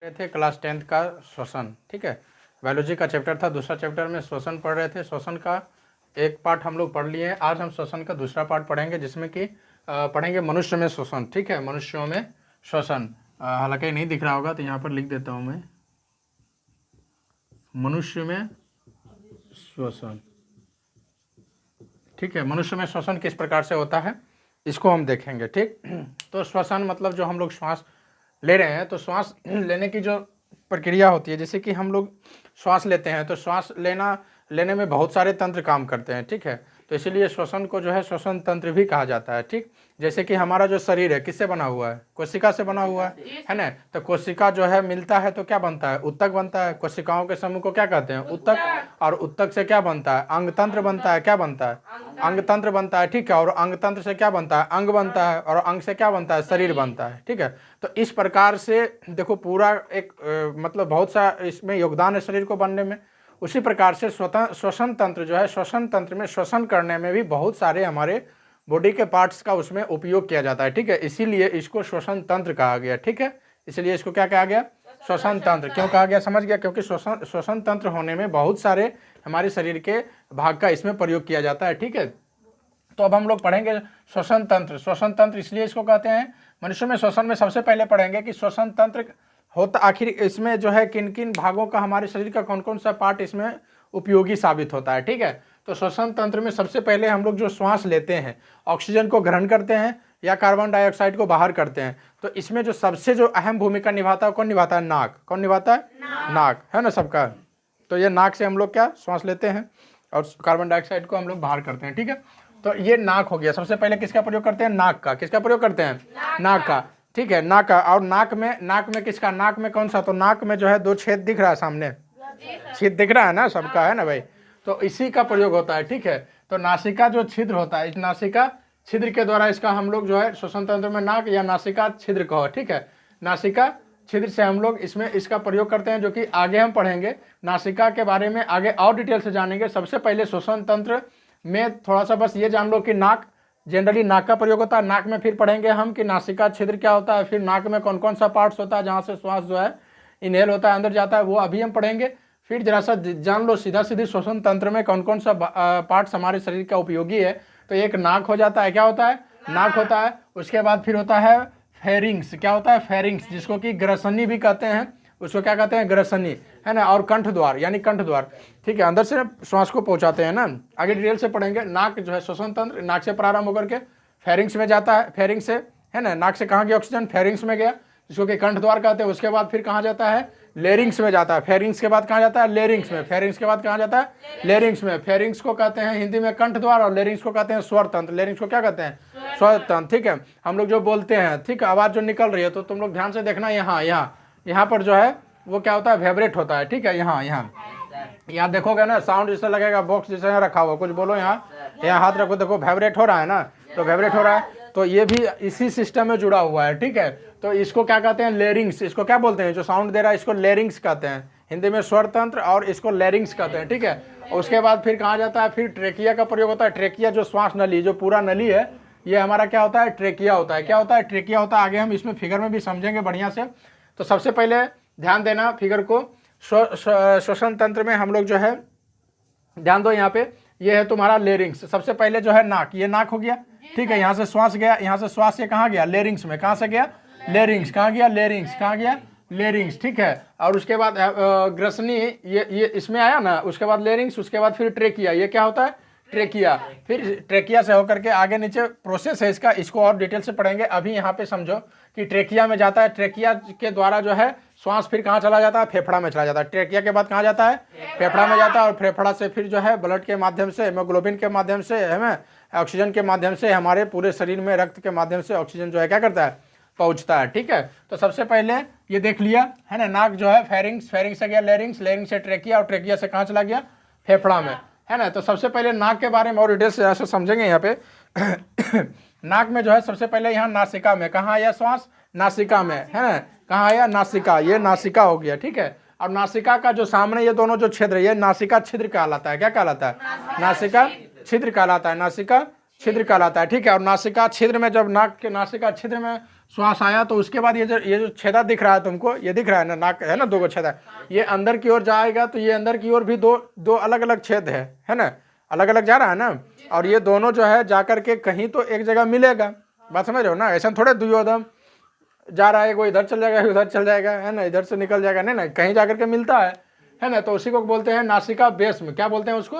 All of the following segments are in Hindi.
रहे थे क्लास 10th का श्वसन। ठीक है, बायोलॉजी का चैप्टर था, दूसरा चैप्टर में श्वसन पढ़ रहे थे। श्वसन का एक पार्ट हम लोग पढ़ लिए हैं। आज हम श्वसन का दूसरा पार्ट पढ़ेंगे, जिसमें कि पढ़ेंगे मनुष्य में श्वसन। ठीक है, मनुष्यों में श्वसन। हालांकि नहीं दिख रहा होगा तो यहाँ पर लिख देता हूँ मैं, मनुष्य में श्वसन। ठीक है, मनुष्य में श्वसन किस प्रकार से होता है इसको हम देखेंगे। ठीक, तो श्वसन मतलब जो हम लोग श्वास ले रहे हैं, तो श्वास लेने की जो प्रक्रिया होती है, जैसे कि हम लोग श्वास लेते हैं तो श्वास लेने में बहुत सारे तंत्र काम करते हैं। ठीक है, तो इसीलिए श्वसन को जो है श्वसन तंत्र भी कहा जाता है। ठीक, जैसे कि हमारा जो शरीर है किससे बना हुआ है, कोशिका से बना हुआ है ना। तो कोशिका जो है मिलता है तो क्या बनता है, उत्तक बनता है। कोशिकाओं के समूह को क्या कहते हैं, उत्तक। और उत्तक से क्या बनता है, अंग तंत्र बनता है। क्या बनता है, अंग तंत्र बनता है। ठीक है, और अंग तंत्र से क्या बनता है, अंग बनता है। और अंग से क्या बनता है, शरीर बनता है। ठीक है, तो इस प्रकार से देखो पूरा एक मतलब बहुत सा इसमें योगदान है शरीर को बनने में। उसी प्रकार से श्वसन तंत्र जो है, श्वसन तंत्र में श्वसन करने में भी बहुत सारे हमारे बॉडी के पार्ट्स का उसमें उपयोग किया जाता है। ठीक है, इसीलिए इसको श्वसन तंत्र कहा गया। ठीक है, इसलिए इसको क्या कहा गया, श्वसन तंत्र। क्यों कहा गया, समझ गया, क्योंकि श्वसन तंत्र होने में बहुत सारे हमारे शरीर के भाग का इसमें प्रयोग किया जाता है। ठीक है, तो अब हम लोग पढ़ेंगे श्वसन तंत्र। श्वसन तंत्र इसलिए इसको कहते हैं, मनुष्य में श्वसन में सबसे पहले पढ़ेंगे कि श्वसन तंत्र होता आखिर इसमें जो है किन किन भागों का, हमारे शरीर का कौन कौन सा पार्ट इसमें उपयोगी साबित होता है। ठीक है, तो श्वसन तंत्र में सबसे पहले हम लोग जो श्वास लेते हैं, ऑक्सीजन को ग्रहण करते हैं या कार्बन डाइऑक्साइड को बाहर करते हैं, तो इसमें जो सबसे जो अहम भूमिका निभाता है, कौन निभाता है, नाक। कौन निभाता है, नाक है ना सबका। तो ये नाक से हम लोग क्या श्वास लेते हैं और कार्बन डाइऑक्साइड को हम लोग बाहर करते हैं। ठीक है, तो ये नाक हो गया। सबसे पहले किसका प्रयोग करते हैं, नाक का। किसका प्रयोग करते हैं, नाक का। ठीक है, नाक का। और नाक में किसका, नाक में कौन सा, तो नाक में जो है दो छेद दिख रहा है, सामने छेद दिख रहा है ना सबका, है ना भाई। तो इसी का प्रयोग होता है। ठीक है, तो नासिका जो छिद्र होता है, इस नासिका छिद्र के द्वारा इसका हम लोग जो है श्वसन तंत्र में नाक या नासिका छिद्र कहो। ठीक है, नासिका छिद्र से हम लोग इसमें इसका प्रयोग करते हैं, जो कि आगे हम पढ़ेंगे। नासिका के बारे में आगे और डिटेल से जानेंगे। सबसे पहले श्वसन तंत्र में थोड़ा सा बस ये जान लो कि नाक, जनरली नाक का प्रयोग होता है। नाक में फिर पढ़ेंगे हम कि नासिका छिद्र क्या होता है, फिर नाक में कौन कौन सा पार्ट्स होता है जहाँ से श्वास जो है इनहेल होता है, अंदर जाता है, वो अभी हम पढ़ेंगे। फिर जरा सा जान लो सीधा सीधी श्वसन तंत्र में कौन कौन सा पार्ट्स हमारे शरीर का उपयोगी है। तो एक नाक हो जाता है, क्या होता है, नाक होता है। उसके बाद फिर होता है फेरिंग्स। क्या होता है, फेरिंग्स, जिसको कि ग्रसनी भी कहते हैं, उसको क्या कहते हैं, ग्रसनी, है ना। और कंठ द्वार यानी कंठ द्वार। ठीक है, अंदर से श्वास को पहुंचाते हैं ना। आगे डिटेल से पढ़ेंगे। नाक जो है श्वसन तंत्र, नाक से प्रारंभ होकर के फेरिंग्स में जाता है। फेरिंग्स से, है ना, नाक से कहाँ गया ऑक्सीजन, फेरिंग्स में गया, जिसको कि कंठ द्वार कहते हैं। उसके बाद फिर कहाँ जाता है, लेरिंग्स में जाता है। फेरिंग्स के बाद कहाँ जाता है, लेरिंग्स में। फेरिंग्स के बाद कहाँ जाता है, लेरिंग्स में। फेरिंग्स को कहते हैं हिंदी में कंठ द्वार, और लेरिंग्स को कहते हैं स्वर तंत्र। लेरिंग्स को क्या कहते हैं, स्वर तंत्र। ठीक है, हम लोग जो बोलते हैं, ठीक है, आवाज़ जो निकल रही है, तो तुम लोग ध्यान से देखना, यहाँ पर जो है वो क्या होता है, वाइब्रेट होता है। ठीक है, यहाँ देखोगे ना, साउंड जैसा लगेगा, बॉक्स जैसा यहाँ रखा हुआ, कुछ बोलो, यहाँ हाथ रखो, देखो वाइब्रेट हो रहा है ना, तो वाइब्रेट हो रहा है, तो ये भी इसी सिस्टम में जुड़ा हुआ है। ठीक है, तो इसको क्या कहते हैं, लेरिंग्स। इसको क्या बोलते हैं, जो साउंड दे रहा है इसको लेरिंग्स कहते हैं, हिंदी में स्वर तंत्र, और इसको लेरिंग्स कहते हैं। ठीक है, उसके बाद फिर कहाँ जाता है, फिर ट्रेकिया का प्रयोग होता है। ट्रेकिया जो श्वास नली, जो पूरा नली है, ये हमारा क्या होता है, ट्रेकिया होता है। क्या होता है, ट्रेकिया होता है। आगे हम इसमें फिगर में भी समझेंगे बढ़िया से। तो सबसे पहले ध्यान देना फिगर को। श्वसन तंत्र में हम लोग जो है, ध्यान दो यहाँ पे, ये है तुम्हारा लेरिंग्स। सबसे पहले जो है नाक, ये नाक हो गया। ठीक है, यहाँ से श्वास गया, यहाँ से श्वास ये कहाँ गया, लेरिंग्स में। कहाँ से गया, लेरिंग्स। कहाँ गया, लेरिंग्स। कहाँ गया, लेरिंग्स। ठीक है, और उसके बाद ग्रसनी, ये इसमें आया ना, उसके बाद लेरिंग्स, उसके बाद फिर ट्रेकिया। ये क्या होता है, ट्रेकिया। फिर ट्रेकिया से होकर के आगे नीचे प्रोसेस है इसका, इसको और डिटेल से पढ़ेंगे। अभी यहाँ पे समझो कि ट्रेकिया में जाता है। ट्रेकिया के द्वारा जो है श्वास फिर कहाँ चला जाता है, फेफड़ा में चला जाता है। ट्रेकिया के बाद कहाँ जाता है, फेफड़ा में जाता है, और फेफड़ा से फिर जो है ब्लड के माध्यम से, हेमोग्लोबिन के माध्यम से, है ऑक्सीजन के माध्यम से, हमारे पूरे शरीर में रक्त के माध्यम से ऑक्सीजन जो है क्या करता है, पहुँचता है। ठीक है, तो सबसे पहले ये देख लिया, है ना, नाक जो है फेरिंग्स, फेरिंग्स से गया लेरिंग्स, लेरिंग्स से ट्रेकिया, और ट्रेकिया से कहाँ चला गया, फेफड़ा में, है ना। तो सबसे पहले नाक के बारे में और डिटेल से ऐसे समझेंगे यहाँ पे। नाक में जो है सबसे पहले यहाँ नासिका में, कहाँ आया श्वास, नासिका में, है ना, कहाँ आया, नासिका, ये नासिका हो गया। ठीक है, और नासिका का जो सामने ये दोनों जो छिद्र, ये नासिका छिद्र कहलाता है। क्या कहलाता है, नासिका छिद्र कहलाता है, नासिका छिद्र कहलाता है। ठीक है, और नासिका छिद्र में जब नाक के नासिका छिद्र में श्वास आया तो उसके बाद ये जो छेदा दिख रहा है तुमको, ये दिख रहा है ना, नाक है ना, 2 छेदा, ये अंदर की ओर जाएगा तो ये अंदर की ओर भी दो अलग अलग छेद है ना, अलग अलग जा रहा है ना, और ये दोनों जो है जाकर के कहीं तो एक जगह मिलेगा। बात समझ रहे हो ना, ऐसा थोड़े दुयोदम जा रहा है, कोई इधर चल जाएगा उधर चल जाएगा, है ना, इधर से निकल जाएगा, नहीं ना, कहीं जाकर के मिलता है ना। तो उसी को बोलते हैं नासिका बेस्म। क्या बोलते हैं उसको?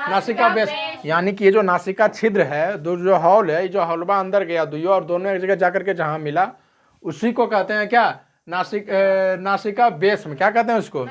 नासिका बेस्म। यानी कि ये जो नासिका छिद्र है, जो हॉल है, ये जो हॉलवा अंदर गया दुइयों और दोनों एक जगह जाकर के जहां मिला, उसी को कहते हैं क्या? नासिका बेस्म। क्या कहते हैं उसको?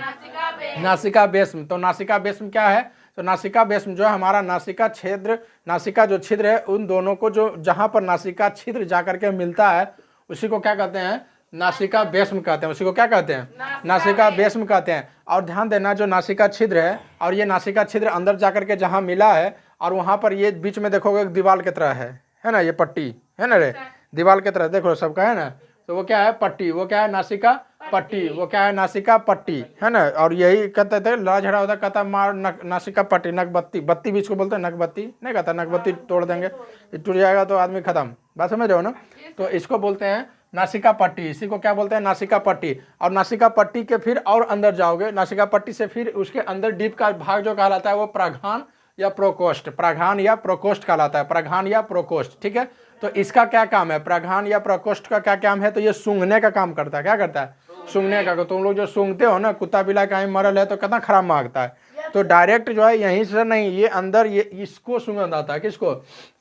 नासिका बेस्म। तो नासिका बेस्म क्या है? तो नासिका बेस्म जो है हमारा नासिका छिद्र, नासिका जो छिद्र है उन दोनों को जो जहां पर नासिका छिद्र जाकर के मिलता है उसी को क्या कहते हैं? नासिका बेस्म कहते हैं। उसी को क्या कहते हैं? नासिका बेस्म कहते हैं। और ध्यान देना, जो नासिका छिद्र है और ये नासिका छिद्र अंदर जाकर के जहां मिला है और वहां पर ये बीच में देखोगे दीवार की तरह है ना, ये पट्टी है ना रे, दीवार की तरह देखो सबका, है ना। तो वो क्या है? पट्टी। वो क्या है? नासिका पट्टी। वो क्या है? नासिका पट्टी, है ना। और यही कहते थे, लड़ा झड़ा होता कहता मार नासिका पट्टी, नकबत्ती, बत्ती भी इसको बोलते हैं, नकबत्ती नहीं कहता, नकबत्ती तोड़ देंगे, टूट जाएगा तो आदमी खत्म। बात समझ रहे हो ना। तो इसको बोलते हैं नासिका पट्टी। इसी को क्या बोलते हैं? नासिका पट्टी। और नासिका पट्टी के फिर और अंदर जाओगे, नासिका पट्टी से फिर उसके अंदर डीप का भाग जो कहलाता है वो प्राघान या प्रोकोष्ठ, प्राघान या प्रोकोष्ठ कहलाता है, प्राघान या प्रोकोष्ठ, ठीक है। तो इसका क्या काम है? प्राघान या प्रोकोष्ठ का क्या काम है? तो ये सूंघने का काम करता है। क्या करता है? सूंघने का। तुम लोग जो सूंघते हो ना, कुत्ता बिल्ला कहीं मरल है तो कितना खराब मांगता है, तो डायरेक्ट जो है यहीं से नहीं, ये अंदर ये इसको सुगंध आता है। किसको?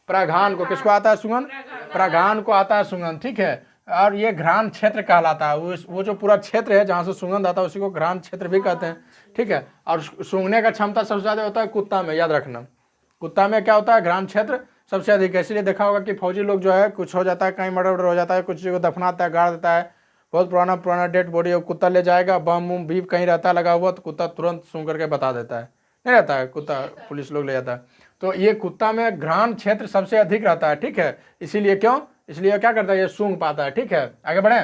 प्राघान को। किसको आता है सुगंध? प्राघान को आता है सुगंध, ठीक है। और ये घ्राण क्षेत्र कहलाता है। वो जो पूरा क्षेत्र है जहाँ से सुगंध आता है उसी को घ्राण क्षेत्र भी कहते हैं, ठीक है। और सूंघने का क्षमता सबसे ज़्यादा होता है कुत्ता में, याद रखना। कुत्ता में क्या होता है? घ्राण क्षेत्र सबसे अधिक है। इसलिए देखा होगा कि फौजी लोग जो है, कुछ हो जाता है, कहीं मर्डर वर्डर हो जाता है, कुछ चीज़ को दफनाता है, गाड़ देता है, बहुत पुराना डेड बॉडी है, कुत्ता ले जाएगा, बम उम भी कहीं रहता है लगा हुआ तो कुत्ता तुरंत सूंघ करके बता देता है, नहीं रहता है कुत्ता, पुलिस लोग ले जाता है। तो ये कुत्ता में घ्राण क्षेत्र सबसे अधिक रहता है, ठीक है। इसीलिए क्यों? इसलिए क्या करता है? ये सूंघ पाता है, ठीक है। आगे बढ़े।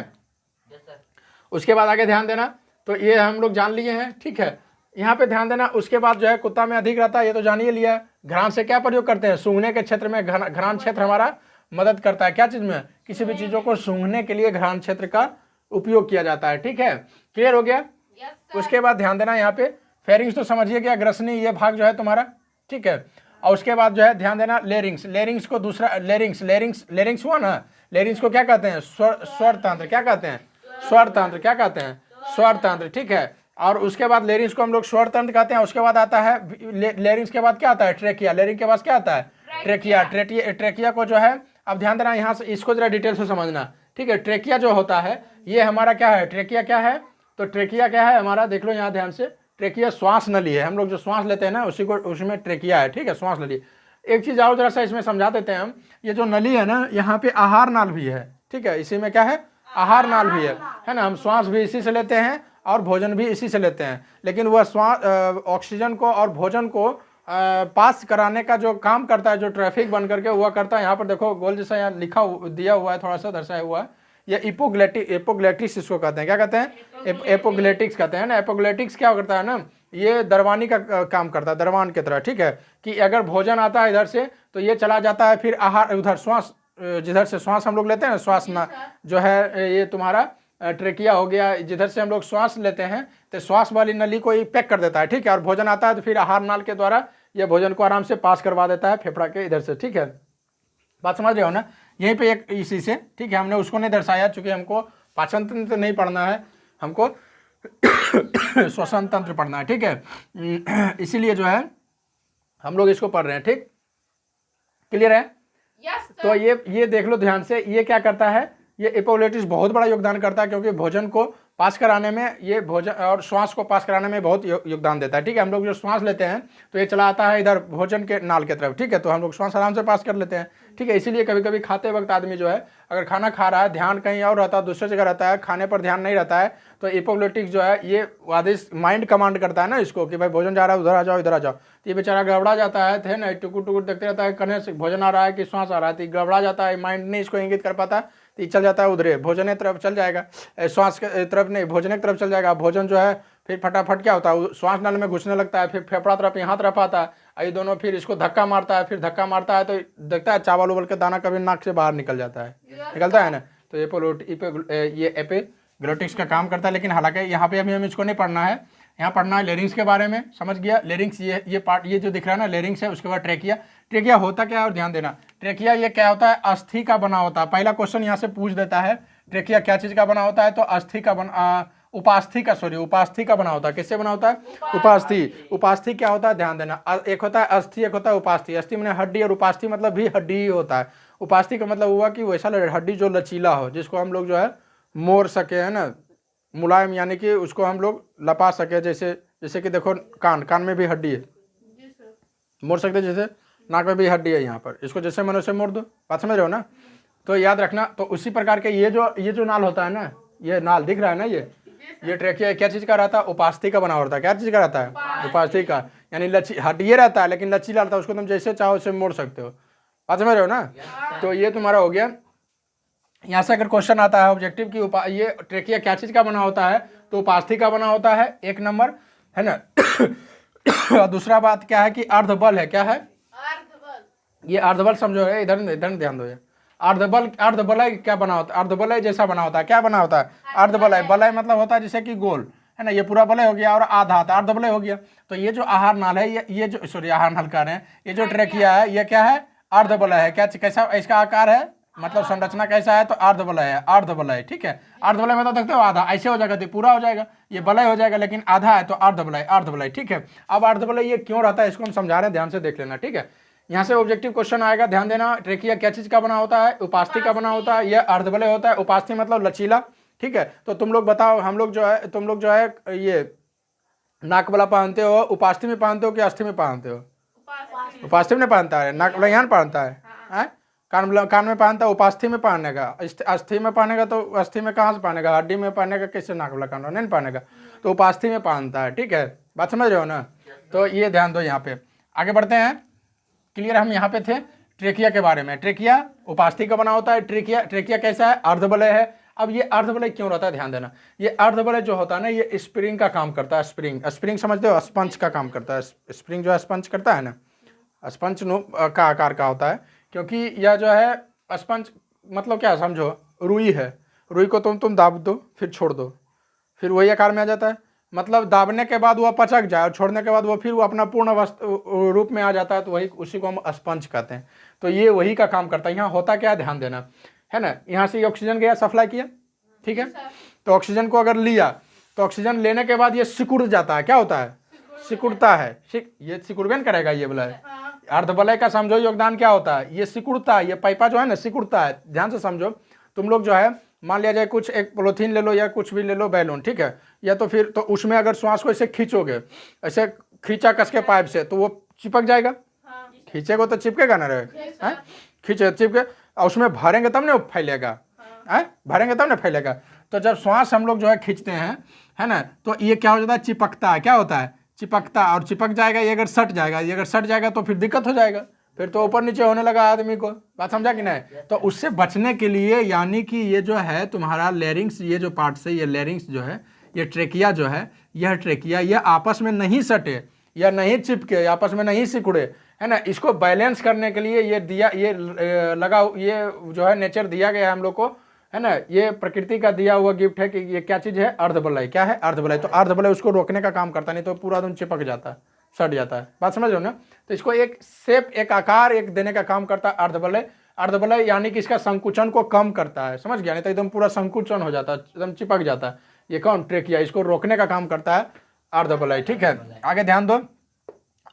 उसके बाद आगे ध्यान देना, तो ये हम लोग जान लिए हैं, ठीक है। यहाँ पे ध्यान देना, उसके बाद जो है कुत्ता में अधिक रहता है, ये तो जान ही लिया है। घ्राण से क्या प्रयोग करते हैं? सूंघने के क्षेत्र में घ्राण क्षेत्र हमारा मदद करता है। क्या चीज में? किसी भी चीजों को सूंघने के लिए घ्राण क्षेत्र का उपयोग किया जाता है, ठीक है। क्लियर हो गया? उसके बाद ध्यान देना, यहाँ पे फेरिंग्स तो समझिए गया, ग्रसनी ये भाग जो है तुम्हारा, ठीक है। और उसके बाद जो है ध्यान देना लेरिंग्स। लेरिंग्स को दूसरा लेरिंग्स हुआ ना, लेरिंग्स को क्या कहते हैं? स्वर तंत्र। क्या कहते हैं? स्वर तंत्र। क्या कहते हैं? स्वर तंत्र, ठीक है। और उसके बाद लेरिंग्स को हम लोग स्वर तंत्र कहते हैं। उसके बाद आता है लेरिंग्स के बाद क्या आता है? ट्रेकिया। लेरिंग के बाद क्या आता है? ट्रेकिया। ट्रेकिया को जो है, अब ध्यान देना यहाँ से, इसको जरा डिटेल से समझना, ठीक है। ट्रेकिया जो होता है ये हमारा क्या है? ट्रेकिया क्या है? तो ट्रेकिया क्या है हमारा? देख लो यहाँ ध्यान से, ट्रेकिया श्वास नली है। हम लोग जो श्वास लेते हैं ना उसी को, उसमें ट्रेकिया है, ठीक है, श्वास नली। एक चीज और जरा सा इसमें समझा देते हैं हम, ये जो नली है ना, यहाँ पे आहार नाल भी है, ठीक है। इसी में क्या है? आहार नाल भी है ना। हम श्वास भी इसी से लेते हैं और भोजन भी इसी से लेते हैं, लेकिन वह श्वास ऑक्सीजन को और भोजन को पास कराने का जो काम करता है, जो ट्रैफिक बन करके हुआ करता है। यहाँ पर देखो गोल जैसा यहाँ लिखा दिया हुआ है, थोड़ा सा दर्शाया हुआ है, ये एपोग्लेटिक्स इसको कहते हैं। क्या कहते हैं? एपोग्लेटिक्स कहते हैं ना। एपोग्लेटिक्स क्या करता है ना, ये दरवानी का काम करता है, दरवान की तरह, ठीक है। कि अगर भोजन आता है इधर से तो ये चला जाता है फिर आहार उधर, श्वास जिधर से श्वास हम लोग लेते हैं, श्वास ना जो है ये तुम्हारा ट्रेकिया हो गया, जिधर से हम लोग श्वास लेते हैं तो श्वास वाली नली को ये पैक कर देता है, ठीक है। और भोजन आता है तो फिर आहार नाल के द्वारा ये भोजन को आराम से पास करवा देता है फेफड़ा के इधर से, ठीक है। बात समझ रहे हो ना। यहीं पे एक इसी से, ठीक है, हमने उसको नहीं दर्शाया चूंकि हमको पाचन तंत्र नहीं पढ़ना है, हमको श्वसन तंत्र पढ़ना है, ठीक है। इसीलिए जो है हम लोग इसको पढ़ रहे हैं, ठीक, क्लियर है? तो ये देख लो ध्यान से, ये क्या करता है? ये एपोग्लेटिक्स बहुत बड़ा योगदान करता है, क्योंकि भोजन को पास कराने में, ये भोजन और श्वास को पास कराने में बहुत योगदान देता है, ठीक है। हम लोग जो श्वास लेते हैं तो ये चला आता है इधर भोजन के नाल की तरफ, ठीक है। तो हम लोग श्वास आराम से पास कर लेते हैं, ठीक है। इसीलिए कभी कभी खाते वक्त आदमी जो है, अगर खाना खा रहा है, ध्यान कहीं और रहता है, दूसरी जगह रहता है, खाने पर ध्यान नहीं रहता है, तो एपोग्लेटिक्स जो है ये आदेश माइंड कमांड करता है ना इसको कि भाई भोजन जा रहा है, उधर आ जाओ, इधर आ जाओ। तो ये बेचारा गड़बड़ा जाता है, थे ना, टुकुर टुकुर देखते रहता है, करने से भोजन आ रहा है कि श्वास आ रहा है, तो गड़बड़ा जाता है, माइंड नहीं इसको इंगित कर पाता, तो चल जाता है उधरे, भोजन की तरफ चल जाएगा, श्वास के तरफ नहीं, भोजन की तरफ चल जाएगा। भोजन जो है फिर फटाफट क्या होता है, श्वास नल में घुसने लगता है, फिर फेफड़ा तरफ यहाँ तरफ आता है, ये दोनों फिर इसको धक्का मारता है, फिर धक्का मारता है तो देखता है चावल उबल के दाना कभी नाक से बाहर निकल जाता है, निकलता है ना। तो ये एपिग्लोटिक्स का काम करता है। लेकिन हालांकि यहाँ पे अभी हम इसको नहीं पढ़ना है, यहाँ पढ़ना है लेरिंग्स के बारे में। समझ गया? लेरिंग्स ये पार्ट, ये जो दिख रहा है ना लेरिंग्स है। उसके बाद ट्रेकिया। ट्रेकिया होता क्या है और ध्यान देना, ट्रेकिया ये क्या होता है, अस्थि का बना होता है। पहला क्वेश्चन यहाँ से पूछ देता है, ट्रेकिया क्या चीज़ का बना होता है, तो अस्थि का उपास्थि का बना होता है। किससे बना होता है? उपास्थि। उपास्थि क्या होता है, ध्यान देना, एक होता है अस्थि, एक होता है उपास्थि। अस्थि मैंने हड्डी और उपास्थि मतलब भी हड्डी ही होता है। उपास्थि का मतलब हुआ कि वैसा हड्डी जो लचीला हो, जिसको हम लोग जो है मोड़ सके, है ना, मुलायम, यानी कि उसको हम लोग लपा सके। जैसे कि देखो कान में भी हड्डी है, मोड़ सकते हैं। जैसे नाक में भी हड्डी है यहाँ पर, इसको जैसे मनो से मोड़ दो। बात समझ रहे हो ना? तो याद रखना। तो उसी प्रकार के ये जो नाल होता है ना, ये नाल दिख रहा है ना, ये ट्रेकिया क्या चीज़ का रहता है? उपास्थि का बना होता है। क्या चीज़ का रहता है? उपास्थि का, यानी हड्डी रहता है लेकिन लचीला रहता है। उसको तुम जैसे चाहो उसे मोड़ सकते हो। बात समझ रहे हो ना? तो ये तुम्हारा हो गया। यहाँ से अगर क्वेश्चन आता है ऑब्जेक्टिव की ये ट्रेकिया क्या चीज़ का बना होता है, तो उपास्थि का बना होता है, एक नंबर, है ना। दूसरा बात क्या है कि अर्धबल है। क्या है? ये अर्धबल समझो है, इधर ध्यान दो। अर्धबलय क्या बना होता है? अर्धबलय जैसा बना होता है। क्या बना होता है? अर्धबलय। बलय मतलब होता है जैसे कि गोल, है ना। ये पूरा बलय हो गया और आधा अर्धबलय हो गया। तो ये जो आहार नाल है, ये जो सॉरी आहार नाल कह रहे हैं, ये जो ट्रेकिया है ये क्या है? अर्धबलय है। क्या कैसा इसका आकार है, मतलब संरचना कैसा है? तो अर्धबलय है। अर्धबलय, ठीक है। अर्धबलय में तो देखते हो आधा ऐसे हो जाएगा तो पूरा हो जाएगा, ये बलय हो जाएगा, लेकिन आधा है तो अर्धबलय, ठीक है। अब अर्धबलय ये क्यों रहता है इसको हम समझा रहे हैं, ध्यान से देख लेना, ठीक है। यहाँ से ऑब्जेक्टिव क्वेश्चन आएगा, ध्यान देना। ट्रेकिया क्या चीज का बना होता है? उपास्थि का बना होता है। यह अर्धबलय होता है। उपास्थि मतलब लचीला, ठीक है। तो तुम लोग बताओ, तुम लोग जो है ये नाक वाला पहनते हो, उपास्थि में पहनते हो कि अस्थि में पहनते हो? उपास्थि में पहनता है। नाक वाला यहाँ पहनता है, कान में पहनता है, उपास्थि में पहनेगा। अस्थि में पहनेगा तो अस्थि में कहाँ से पहनेगा? हड्डी में पहनेगा, कैसे नाक वाला कान नहीं पहनेगा, तो उपास्थि में पहनता है, ठीक है। बात समझ रहे हो ना? तो ये ध्यान दो। यहाँ पे आगे बढ़ते हैं। क्लियर? हम यहाँ पे थे ट्रेकिया के बारे में। ट्रेकिया उपास्थि का बना होता है। ट्रेकिया कैसा है? अर्धबलय है। अब ये अर्धबलय क्यों रहता है, ध्यान देना। ये अर्धबलय जो होता है ना, ये स्प्रिंग का काम करता है। स्प्रिंग समझते हो? स्पंज का काम करता है। स्प्रिंग जो है स्पंज करता है ना, स्पंज का आकार का होता है। क्योंकि यह जो है स्पंज मतलब क्या समझो, रुई है। रुई को तुम दाब दो फिर छोड़ दो, फिर वही आकार में आ जाता है। मतलब दाबने के बाद वह पचक जाए और छोड़ने के बाद वो फिर वो अपना पूर्ण रूप में आ जाता है, तो वही उसी को हम स्पंज कहते हैं। तो ये वही का काम करता है। यहाँ होता क्या है, ध्यान देना, है ना। यहाँ से ऑक्सीजन गया, सप्लाई किया, ठीक है। तो ऑक्सीजन को अगर लिया तो ऑक्सीजन लेने के बाद ये सिकुड़ जाता है। क्या होता है? सिकुड़ता है। ये सिकुड़बेन करेगा ये बलय। अर्धबलय का समझो योगदान क्या होता है, ये सिकुड़ता है। ये पाइपा जो है ना सिकुड़ता है। ध्यान से समझो। तुम लोग जो है मान लिया जाए कुछ एक पॉलीथीन ले लो या कुछ भी ले लो, बैलून, ठीक है, या तो फिर तो उसमें अगर श्वास को ऐसे खींचोगे, ऐसे खींचा कस के पाइप से, तो वो चिपक जाएगा। खींचेगा तो चिपकेगा ना रहे, खींचे चिपके, और उसमें भरेंगे तब ना फैलेगा, भरेंगे तब ना फैलेगा। तो जब श्वास हम लोग जो है खींचते हैं, है ना, तो ये क्या हो जाता है? चिपकता है। क्या होता है? चिपकता। और चिपक जाएगा। ये अगर सट जाएगा तो फिर दिक्कत हो जाएगा, फिर तो ऊपर नीचे होने लगा आदमी को। बात समझा कि नहीं? तो उससे बचने के लिए, यानी कि ये जो है तुम्हारा लेरिंग्स, ये जो पार्ट से ये लेरिंग्स जो है, ये ट्रेकिया जो है, यह ट्रेकिया ये आपस में नहीं सटे या नहीं चिपके, आपस में नहीं सिकुड़े, है ना। इसको बैलेंस करने के लिए ये दिया, ये लगा, ये जो है नेचर दिया गया है हम लोग को, है ना। ये प्रकृति का दिया हुआ गिफ्ट है कि ये क्या चीज़ है? अर्धबलय। क्या है? अर्धबलय। तो अर्धबलय उसको रोकने का काम करता, नहीं तो पूरा दिन चिपक जाता है, सट जाता है। बात समझ रहे हो ना? तो इसको एक शेप, एक आकार एक देने का काम करता है अर्धबलय। अर्धबलय यानी कि इसका संकुचन को कम करता है, समझ गया? नहीं तो एकदम पूरा संकुचन हो जाता है, एकदम चिपक जाता है। ये कौन? ट्रेकिया। इसको रोकने का काम करता है अर्धबलय, ठीक है। आगे ध्यान दो।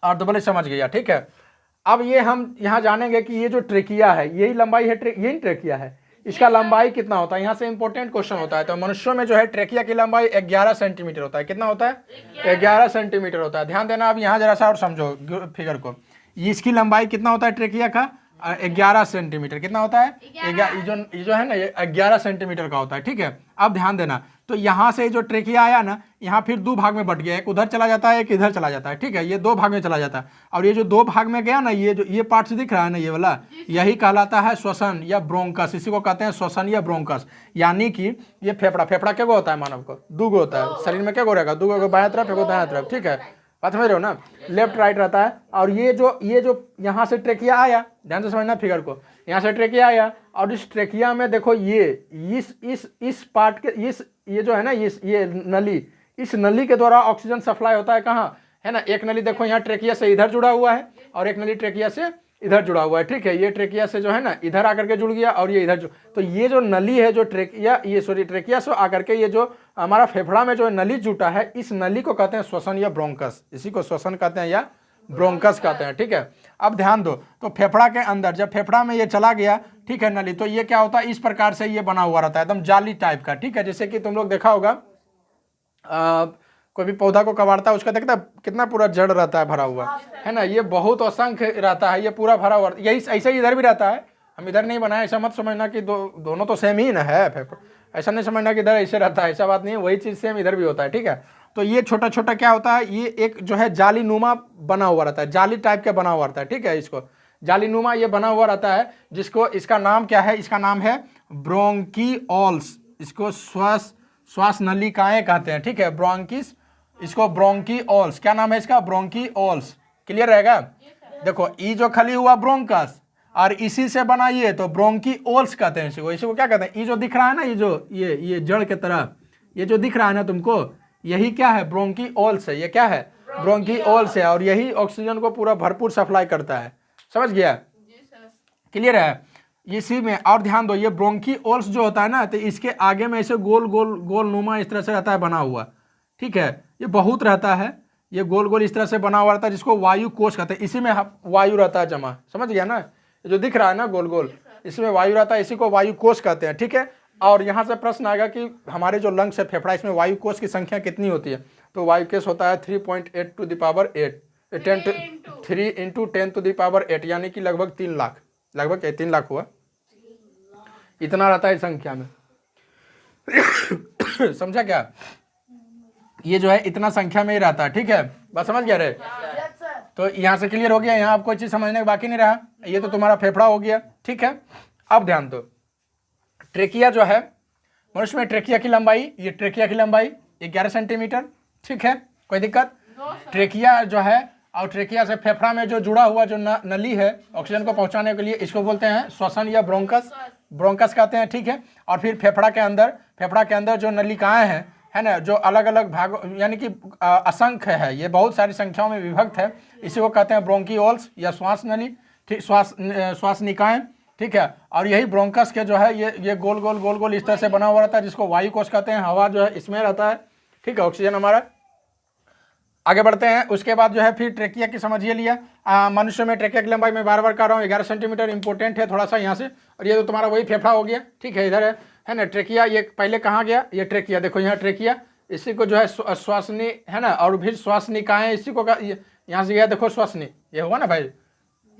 अर्धबलय समझ गया, ठीक है। अब ये हम यहाँ जानेंगे कि ये जो ट्रेकिया है, यही लंबाई है, यही ट्रेकिया है। इसका लंबाई कितना होता है? यहाँ से इंपॉर्टेंट क्वेश्चन होता है। तो मनुष्यों में जो है ट्रेकिया की लंबाई 11 सेंटीमीटर होता है। कितना होता है? 11 सेंटीमीटर होता है। ध्यान देना। अब यहाँ जरा सा और समझो फिगर को। इसकी लंबाई कितना होता है ट्रेकिया का? 11 सेंटीमीटर। कितना होता है? ये जो है ना, ये 11 सेंटीमीटर का होता है, ठीक है। अब ध्यान देना। तो यहाँ से जो ट्रेकिया आया ना, यहाँ फिर दो भाग में बट गया, एक उधर चला जाता है, एक इधर चला जाता है, ठीक है। ये दो भाग में चला जाता है। और ये जो दो भाग में गया ना, ये जो ये पार्ट दिख रहा है ना, ये वाला, यही कहलाता है श्वसन या ब्रोंकस। इसी को कहते हैं श्वसन या ब्रोंकस। यानी कि ये फेफड़ा क्या गो होता है मानव को? दो गो होता है। शरीर में क्या गो रहेगा? दो गो, बाएं तरफ, एक दाएं तरफ, ठीक है। बात समझ रहे हो ना? लेफ्ट राइट रहता है। और ये जो यहाँ से ट्रेकिया आया, ध्यान से समझना फिगर को, यहाँ से ट्रेकिया आया, और इस ट्रेकिया में देखो ये इस पार्ट के ये जो है ना ये नली, इस नली के द्वारा ऑक्सीजन सप्लाई होता है कहाँ, है ना। एक नली देखो यहाँ ट्रेकिया से इधर जुड़ा हुआ है, और एक नली ट्रेकिया से इधर जुड़ा हुआ है, ठीक है। ये ट्रेकिया से जो है ना इधर आकर के जुड़ गया, और ये इधर तो ये जो नली है जो ट्रेकिया से आकर के ये जो हमारा फेफड़ा में जो नली जुटा है, इस नली को कहते हैं श्वसन या ब्रोंकस, इसी को श्वसन कहते हैं या ब्रोंकस कहते हैं, ठीक है। अब ध्यान दो, तो फेफड़ा के अंदर जब फेफड़ा में ये चला गया, ठीक है, नली, तो ये क्या होता है, इस प्रकार से ये बना हुआ रहता है, एकदम जाली टाइप का, ठीक है। जैसे कि तुम लोग देखा होगा कोई भी पौधा को कबाड़ता है, उसका देखता है कितना पूरा जड़ रहता है भरा हुआ, है ना। ये बहुत असंख्य रहता है, ये पूरा भरा हुआ, यही ऐसे ही इधर भी रहता है। हम इधर नहीं बनाए, ऐसा मत समझना कि दोनों तो सेम ही ना है, ऐसा नहीं समझना कि इधर ऐसे रहता है, ऐसा बात नहीं है, वही चीज़ सेम इधर भी होता है, ठीक है। तो ये छोटा छोटा क्या होता है, ये एक जो है जाली नुमा बना हुआ रहता है, जाली टाइप का बना हुआ रहता है, ठीक है। इसको जाली नुमा ये बना हुआ रहता है, जिसको इसका नाम क्या है, इसका नाम है ब्रोंकीओल्स, इसको श्वास नलिकाएं कहते हैं, ठीक है। ब्रोंकिस, इसको ब्रोंकीओल्स, क्या नाम है इसका, ब्रोंकीओल्स। क्लियर रहेगा। देखो ई जो खाली हुआ ब्रोंकस, और इसी से बना ये तो ब्रोंकीओल्स कहते हैं इसको क्या कहते हैं। ये जो दिख रहा है ना, ये जो ये जड़ के तरह ये जो दिख रहा है ना तुमको, यही क्या है, ब्रोंकीओल्स है। ये क्या है, ब्रोंकीओल्स है, और यही ऑक्सीजन को पूरा भरपूर सप्लाई करता है। समझ गया, क्लियर है इसी में। और ध्यान दो, ये ब्रोंकीओल्स जो होता है ना, तो इसके आगे में ऐसे गोल गोल गोल नुमा इस तरह से रहता है बना हुआ, ठीक है। ये बहुत रहता है, ये गोल गोल इस तरह से बना हुआ रहता है, जिसको वायु कोश कहते हैं। इसी में वायु रहता है जमा, समझ गया ना, जो दिख रहा है ना गोल गोल, इसमें वायु रहता है, इसी को वायु कोश कहते हैं, ठीक है। और यहाँ से प्रश्न आएगा कि हमारे जो लंग्स है, फेफड़ा, इसमें वायु कोश की संख्या कितनी होती है, तो वायु कोश होता है 3.8 to the power 8, 3 into 10 to the power 8, यानी कि लगभग 3 लाख, लगभग 3 लाख हुआ, इतना रहता है संख्या में। समझा क्या, ये जो है इतना संख्या में ही रहता है, ठीक है। बस समझ गया रे। तो यहाँ से क्लियर हो गया, यहाँ आप कोई चीज समझने बाकी नहीं रहा। ये तो तुम्हारा फेफड़ा हो गया, ठीक है। अब ध्यान दो, ट्रेकिया जो है मनुष्य में, ट्रेकिया की लंबाई, ये ट्रेकिया की लंबाई 11 सेंटीमीटर, ठीक है, कोई दिक्कत। ट्रेकिया जो है, और ट्रेकिया से फेफड़ा में जो जुड़ा हुआ जो नली है ऑक्सीजन को पहुंचाने के लिए, इसको बोलते हैं श्वसन या ब्रोंकस, ब्रोंकस कहते हैं, ठीक है। और फिर फेफड़ा के अंदर जो नलिकाएं हैं, है ना, जो अलग अलग भागों, यानी कि असंख्य है, ये बहुत सारी संख्याओं में विभक्त है, इसी को कहते हैं ब्रोंकीओल्स या श्वास नली, ठीक, श्वास निकाय, ठीक है। और यही ब्रोंकस के जो है ये गोल गोल इस तरह से बना हुआ रहता है, जिसको वायु कोश कहते हैं। हवा जो है इसमें रहता है, ठीक है, ऑक्सीजन हमारा। आगे बढ़ते हैं, उसके बाद जो है फिर ट्रेकिया की समझिए लिया। मनुष्य में ट्रेकिया की लंबाई में बार कह रहा हूँ 11 सेंटीमीटर, इंपॉर्टेंट है थोड़ा सा यहाँ से। और ये तो तुम्हारा वही फेफड़ा हो गया, ठीक है, इधर है ना ट्रेकिया। ये पहले कहाँ गया, ये ट्रेकिया, देखो यहाँ ट्रेकिया, इसी को जो है श्वासनी, है ना, और फिर श्वास निकाय, इसी को यहाँ से गया, देखो श्वासनी, ये हुआ ना भाई,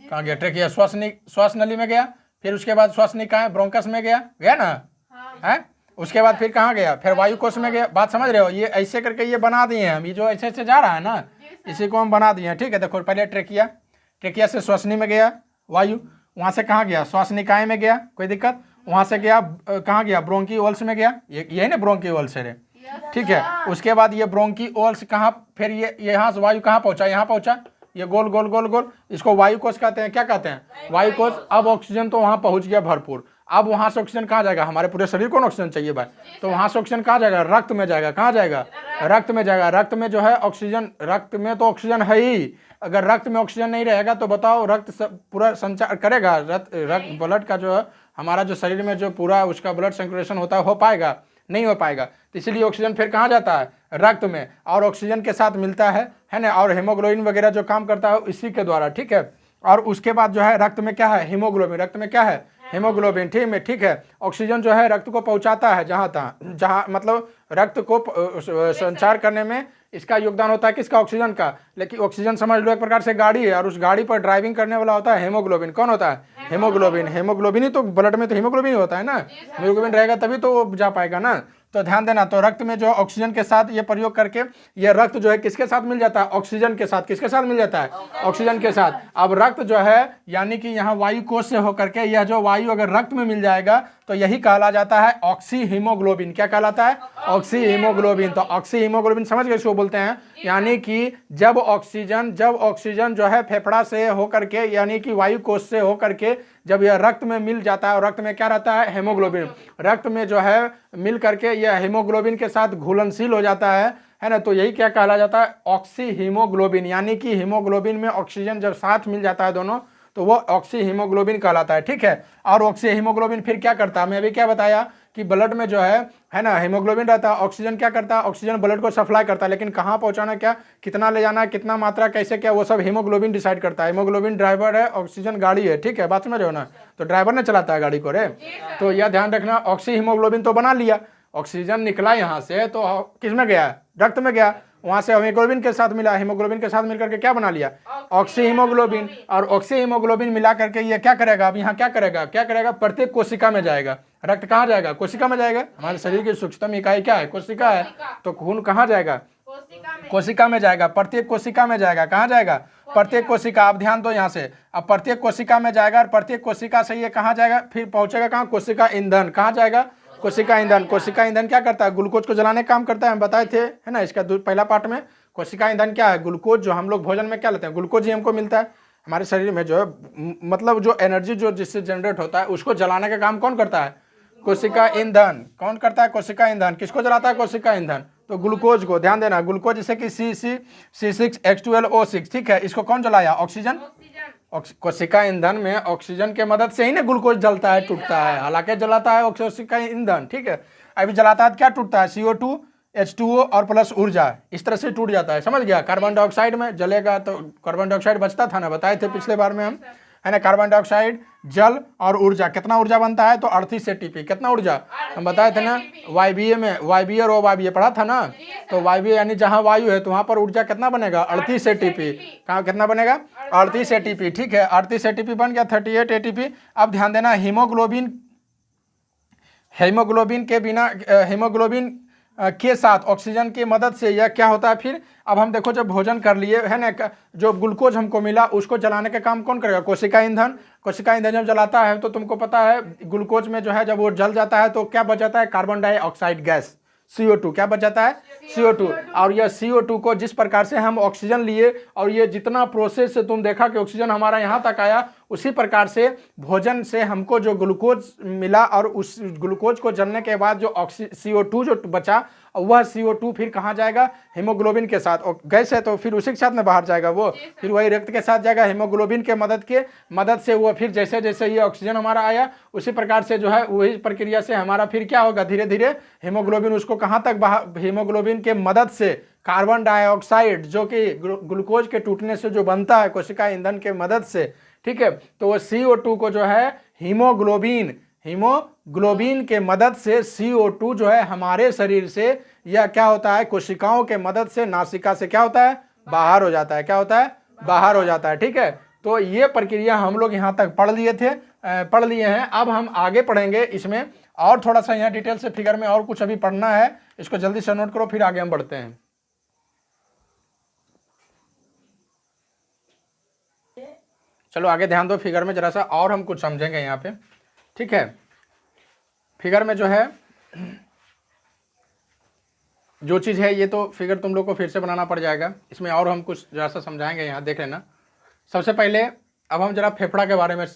कहाँ गया ट्रेकिया, श्वास नली में गया, फिर उसके बाद श्वास निकाय ब्रोंकस में गया ना, है। उसके बाद फिर कहाँ गया, फिर वायु कोश में गया। बात समझ रहे हो, ये ऐसे करके ये बना दिए हैं हम, ये जो ऐसे जा रहा है ना, इसी को हम बना दिए हैं, ठीक है। देखो पहले ट्रेकिया से श्वसनी में गया वायु, वहाँ से कहाँ गया, श्वास निकाय में गया, कोई दिक्कत। वहाँ से गया कहाँ गया, ब्रोंकीओल्स में गया, यही ना ब्रोंकीओल्स है, ठीक है। उसके बाद ये ब्रोंकीओल्स कहाँ, फिर ये यहाँ से वायु कहाँ पहुँचा, यहाँ पहुँचा, ये गोल गोल गोल गोल, इसको वायु कोश कहते हैं, क्या कहते हैं, वायु कोश। अब ऑक्सीजन तो वहाँ पहुँच गया भरपूर। अब वहाँ से ऑक्सीजन कहाँ जाएगा, हमारे पूरे शरीर को ऑक्सीजन चाहिए भाई, तो वहाँ से ऑक्सीजन कहाँ जाएगा, रक्त में जाएगा। कहाँ जाएगा, रक्त में जाएगा। रक्त में जो है ऑक्सीजन, रक्त में तो ऑक्सीजन है ही, अगर रक्त में ऑक्सीजन नहीं रहेगा तो बताओ रक्त पूरा संचार करेगा, रक्त ब्लड का जो है हमारा जो शरीर में जो पूरा उसका ब्लड सर्कुलेशन होता है, हो पाएगा, नहीं हो पाएगा। तो इसीलिए ऑक्सीजन फिर कहाँ जाता है, रक्त में, और ऑक्सीजन के साथ मिलता है ना, और हीमोग्लोबिन वगैरह जो काम करता है इसी के द्वारा, ठीक है। और उसके बाद जो है रक्त में क्या है, हीमोग्लोबिन, रक्त में क्या है, हीमोग्लोबिन, ठीक है। ऑक्सीजन जो है रक्त को पहुंचाता है जहाँ तहाँ, जहाँ मतलब रक्त को संचार करने में इसका योगदान होता है, किसका, ऑक्सीजन का। लेकिन ऑक्सीजन समझ लो एक प्रकार से गाड़ी है, और उस गाड़ी पर ड्राइविंग करने वाला होता है हीमोग्लोबिन। कौन होता है, हीमोग्लोबिन। हीमोग्लोबिन ही तो ब्लड में तो हीमोग्लोबिन ही होता है ना, हीमोग्लोबिन रहेगा तभी तो वो जा पाएगा ना। तो ध्यान देना, तो रक्त में जो ऑक्सीजन के साथ ये प्रयोग करके ये रक्त जो है किसके साथ मिल जाता है, ऑक्सीजन के साथ। किसके साथ मिल जाता है, ऑक्सीजन के साथ। अब रक्त जो है यानी कि यहाँ वायु कोश से होकर के यह जो वायु अगर रक्त में मिल जाएगा तो यही कहला जाता है ऑक्सी हीमोग्लोबिन। क्या कहलाता है? Oxy haemoglobin. तो ऑक्सी हीमोग्लोबिन समझ गए इसको बोलते हैं, यानी कि जब ऑक्सीजन जो है फेफड़ा से होकर के यानी कि वायु कोष से होकर के जब यह रक्त में मिल जाता है, और रक्त में क्या रहता है? हेमोग्लोबिन। रक्त में जो है मिल करके यह हेमोग्लोबिन के साथ घुलनशील हो जाता है ना, तो यही क्या कहला जाता है? Oxy haemoglobin. यानी कि हीमोग्लोबिन में ऑक्सीजन जब साथ मिल जाता है दोनों, तो वो ऑक्सी हीमोग्लोबिन कहलाता है। ठीक है, और ऑक्सी हीमोग्लोबिन फिर क्या करता है? मैं अभी क्या बताया कि ब्लड में जो है ना हीमोग्लोबिन रहता है, ऑक्सीजन क्या करता है? ऑक्सीजन ब्लड को सप्लाई करता है, लेकिन कहाँ पहुंचाना, क्या कितना ले जाना है, कितना मात्रा कैसे क्या, वो सब हीमोग्लोबिन डिसाइड करता है। हीमोग्लोबिन ड्राइवर है, ऑक्सीजन गाड़ी है। ठीक है, बात समझ रहे हो ना? तो ड्राइवर ने चलाता है गाड़ी को रे। तो यह ध्यान रखना, ऑक्सी हीमोग्लोबिन तो बना लिया, ऑक्सीजन निकला यहाँ से तो किस में गया? रक्त में गया, वहां से हीमोग्लोबिन के साथ मिला, हीमोग्लोबिन के साथ मिलकर के क्या बना लिया? Oxy haemoglobin. और ऑक्सी हीमोग्लोबिन मिला करके ये क्या करेगा? अब यहाँ क्या करेगा? प्रत्येक कोशिका में जाएगा। रक्त कहाँ जाएगा? कोशिका में जाएगा। हमारे शरीर की सूक्ष्मतम इकाई क्या है? कोशिका है। तो खून कहाँ जाएगा? कोशिका में जाएगा। प्रत्येक कोशिका में जाएगा। कहाँ जाएगा? प्रत्येक कोशिका। आप ध्यान दो यहाँ से, अब प्रत्येक कोशिका में जाएगा, और प्रत्येक कोशिका से ये कहाँ जाएगा? फिर पहुंचेगा कहाँ? कोशिका ईंधन। कहाँ जाएगा? कोशिका ईंधन। कोशिका ईंधन क्या करता है? ग्लूकोज को जलाने का काम करता है, हम बताए थे, है ना, इसका पहला पार्ट में। कोशिका ईंधन क्या है? ग्लूकोज, जो हम लोग भोजन में क्या लेते हैं, ग्लूकोज ही हमको मिलता है हमारे शरीर में, जो है मतलब जो एनर्जी जो जिससे जनरेट होता है उसको जलाने का काम कौन करता है? कोशिका ईंधन। कौन करता है? कोशिका ईंधन। किसको जलाता है? कोशिका ईंधन। तो ग्लूकोज को, ध्यान देना, ग्लूकोज जैसे कि C6H12O6, ठीक है, इसको कौन जलाया? ऑक्सीजन। कोशिका ईंधन में ऑक्सीजन के मदद से ही ना ग्लूकोज जलता है, टूटता है, हालांकि जलाता है कोशिका ईंधन। ठीक है, अभी जलाता है क्या टूटता है? CO2 H2O और प्लस ऊर्जा, इस तरह से टूट जाता है। समझ गया? कार्बन डाइऑक्साइड में जलेगा तो कार्बन डाइऑक्साइड बचता था ना, बताए थे पिछले बार में हम, है ना। कार्बन डाइऑक्साइड, जल और ऊर्जा, कितना ऊर्जा बनता है? तो 38 ATP। कितना ऊर्जा हम बताए थे ना, वायवीय में, वायवीय और अवायवीय पढ़ा था ना। तो वायवीय यानी जहां वायु है तो वहां पर ऊर्जा कितना बनेगा? 38 ATP। कहाँ कितना बनेगा? 38 ATP। ठीक है, 38 ATP बन गया 38 ATP। अब ध्यान देना, हीमोग्लोबिन के बिना, हीमोग्लोबिन के साथ ऑक्सीजन की मदद से यह क्या होता है फिर? अब हम देखो, जब भोजन कर लिए, है ना, जो ग्लूकोज हमको मिला उसको जलाने का काम कौन करेगा? कोशिका ईंधन। कोशिका ईंधन जब जलाता है तो तुमको पता है ग्लूकोज में जो है जब वो जल जाता है तो क्या बच जाता है? Carbon dioxide gas, CO2। क्या बच जाता है? CO2। और यह CO2 को जिस प्रकार से हम ऑक्सीजन लिए, और ये जितना प्रोसेस से तुम देखा कि ऑक्सीजन हमारा यहाँ तक आया, उसी प्रकार से भोजन से हमको जो ग्लूकोज मिला, और उस ग्लूकोज को जलने के बाद जो CO2 जो बचा, वह CO2 फिर कहाँ जाएगा? हीमोग्लोबिन के साथ। और गैस है तो फिर उसी के साथ में बाहर जाएगा वो, फिर वही रक्त के साथ जाएगा। हीमोग्लोबिन के मदद से वो फिर जैसे जैसे ये ऑक्सीजन हमारा आया, उसी प्रकार से जो है वही प्रक्रिया से हमारा फिर क्या होगा? धीरे धीरे हीमोग्लोबिन उसको कहाँ तक बाहर, हीमोग्लोबिन के मदद से कार्बन डाइऑक्साइड जो कि ग्लूकोज के टूटने से जो बनता है कोशिका ईंधन के मदद से, ठीक है, तो वो CO2 को जो है हीमोग्लोबिन के मदद से CO2 जो है हमारे शरीर से, यह क्या होता है? कोशिकाओं के मदद से नासिका से क्या होता है? बाहर हो जाता है। क्या होता है? बाहर हो जाता है। ठीक है, तो ये प्रक्रिया हम लोग यहाँ तक पढ़ लिए हैं। अब हम आगे पढ़ेंगे इसमें, और थोड़ा सा यहाँ डिटेल से फिगर में और कुछ अभी पढ़ना है, इसको जल्दी से नोट करो, फिर आगे हम बढ़ते हैं। चलो आगे ध्यान दो, फिगर में जरा सा और हम कुछ समझेंगे यहाँ पे। ठीक है, फिगर में जो है जो चीज़ है, ये तो फिगर तुम लोग को फिर से बनाना पड़ जाएगा, इसमें और हम कुछ जरा सा समझाएंगे, यहाँ देख लेना। सबसे पहले अब हम जरा फेफड़ा के बारे में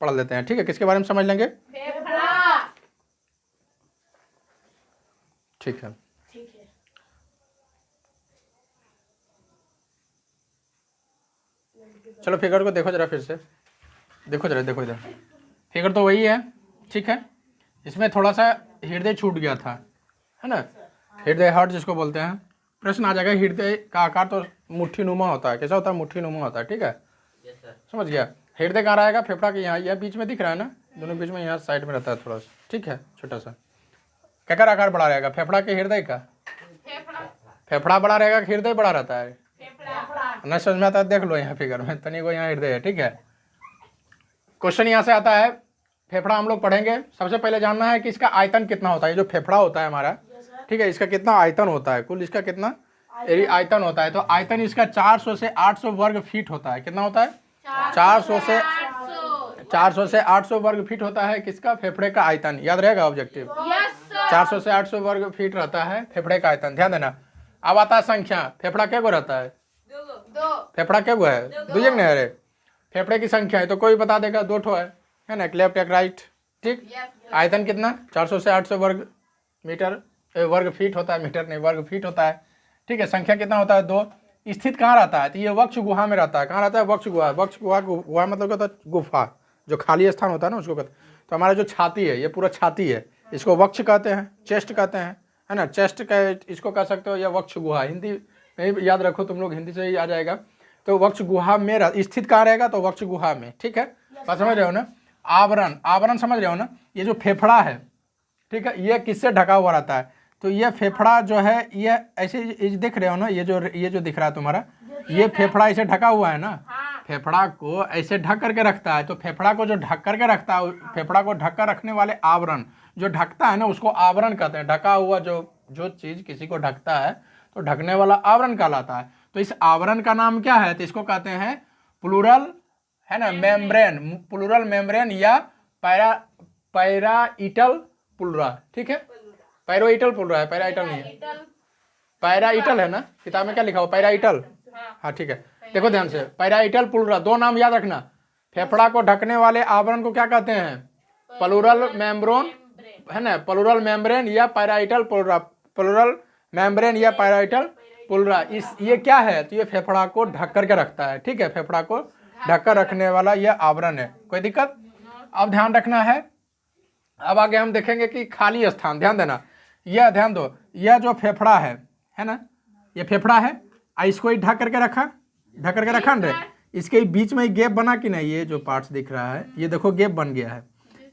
पढ़ लेते हैं। ठीक है, किसके बारे में समझ लेंगे? फेफड़ा। ठीक है, चलो फिगर को देखो जरा, फिर से देखो जरा, देखो इधर, फिगर तो वही है। ठीक है, इसमें थोड़ा सा हृदय छूट गया था, है ना, हृदय हार्ट जिसको बोलते हैं। प्रश्न आ जाएगा, हृदय का आकार तो मुट्ठी नुमा होता है। कैसा होता है? मुट्ठी नुमा होता है। ठीक है, समझ गया। हृदय कहाँ रहेगा? फेफड़ा के यहाँ, यह बीच में दिख रहा है ना, दोनों बीच में, यहाँ साइड में रहता है थोड़ा सा। ठीक है, छोटा सा। क्या कर आकार बड़ा रहेगा? फेफड़ा के हृदय का? फेफड़ा बड़ा रहेगा, हृदय बड़ा रहता है। नहीं समझ में आता है? देख लो यहाँ फिगर में, तनी को यहाँ हृदय है। ठीक है, क्वेश्चन यहाँ से आता है, फेफड़ा हम लोग पढ़ेंगे। सबसे पहले जानना है कि इसका आयतन कितना होता है। जो फेफड़ा होता है हमारा, ठीक है, इसका कितना आयतन होता है? कुल इसका कितना आयतन होता है? तो आयतन इसका 400 से 800 वर्ग फीट होता है। कितना होता है? 400 से, 400 से 800 वर्ग फीट होता है किसका? फेफड़े का आयतन। याद रहेगा ऑब्जेक्टिव। 400 से 800 वर्ग फीट रहता है फेफड़े का आयतन, ध्यान देना। अब आता है संख्या। फेफड़ा क्या गो रहता है? फेफड़ा क्या गो है? दो जग नहीं? अरे फेफड़े की संख्या है तो कोई बता देगा, 2 ठो है ना, एक लेफ्ट एक राइट। ठीक। आयतन कितना? 400 से 800 वर्ग मीटर, वर्ग फीट होता है, मीटर नहीं वर्ग फीट होता है। ठीक है। संख्या कितना होता है? 2। स्थित कहाँ रहता है? तो ये वक्ष गुहा में रहता है। कहाँ रहता है? वक्ष गुहा। वक्ष गुहा, गुहा मतलब क्या होता है? गुफा, जो खाली स्थान होता है ना उसको कहते हैं। तो हमारा जो छाती है, ये पूरा छाती है, इसको वक्ष कहते हैं, चेस्ट कहते हैं, है ना। चेस्ट का इसको कह सकते हो, या वक्ष गुहा। हिंदी में याद रखो तुम लोग, हिंदी से ही आ जाएगा। तो वक्ष गुहा में स्थित कहाँ रहेगा? तो वक्ष गुहा में। ठीक है, बात समझ रहे हो ना। आवरण, आवरण समझ रहे हो ना। ये जो फेफड़ा है, ठीक है, ये किससे ढका हुआ रहता है? तो ये फेफड़ा जो है, ये ऐसे दिख रहे हो ना, ये जो दिख रहा है तुम्हारा, ये फेफड़ा ऐसे ढका हुआ है ना। फेफड़ा को ऐसे ढक करके रखता है। तो फेफड़ा को जो ढक करके रखता है, फेफड़ा को ढक कर रखने वाले आवरण जो ढकता है ना, उसको आवरण कहते हैं। ढका हुआ जो चीज किसी को ढकता है तो ढकने वाला आवरण कहलाता है। तो इस आवरण का नाम क्या है? तो इसको कहते हैं प्लूरल, है ना, मेम्ब्रेन। प्लूरल मेम्ब्रेन या पैराइटल पुलरा। ठीक है, पैराइटल पुलरा है, पैराइटल नहीं है, पैराइटल है ना। किताब में क्या लिखा हुआ? पैराइटल। हाँ ठीक है, देखो ध्यान से, पैराइटल पुलरा, 2 नाम याद रखना। फेफड़ा को ढकने वाले आवरण को क्या कहते हैं? प्लूरल मेम्ब्रेन, है ना, प्लूरल मेम्ब्रेन या पैराइटल पुलरा। प्लूरल मेम्ब्रेन या पैराइटल पुलरा, ये क्या है? तो ये फेफड़ा को ढक करके रखता है। ठीक है, फेफड़ा को ढक कर रखने वाला यह आवरण है। कोई दिक्कत? अब ध्यान रखना है, अब आगे हम देखेंगे कि खाली स्थान। ध्यान देना, यह ध्यान दो, यह जो फेफड़ा है ना, ये फेफड़ा है, इसको ही ढक करके रखा ना। इसके बीच में गैप बना कि नहीं? ये जो पार्ट्स दिख रहा है, ये देखो गैप बन गया है।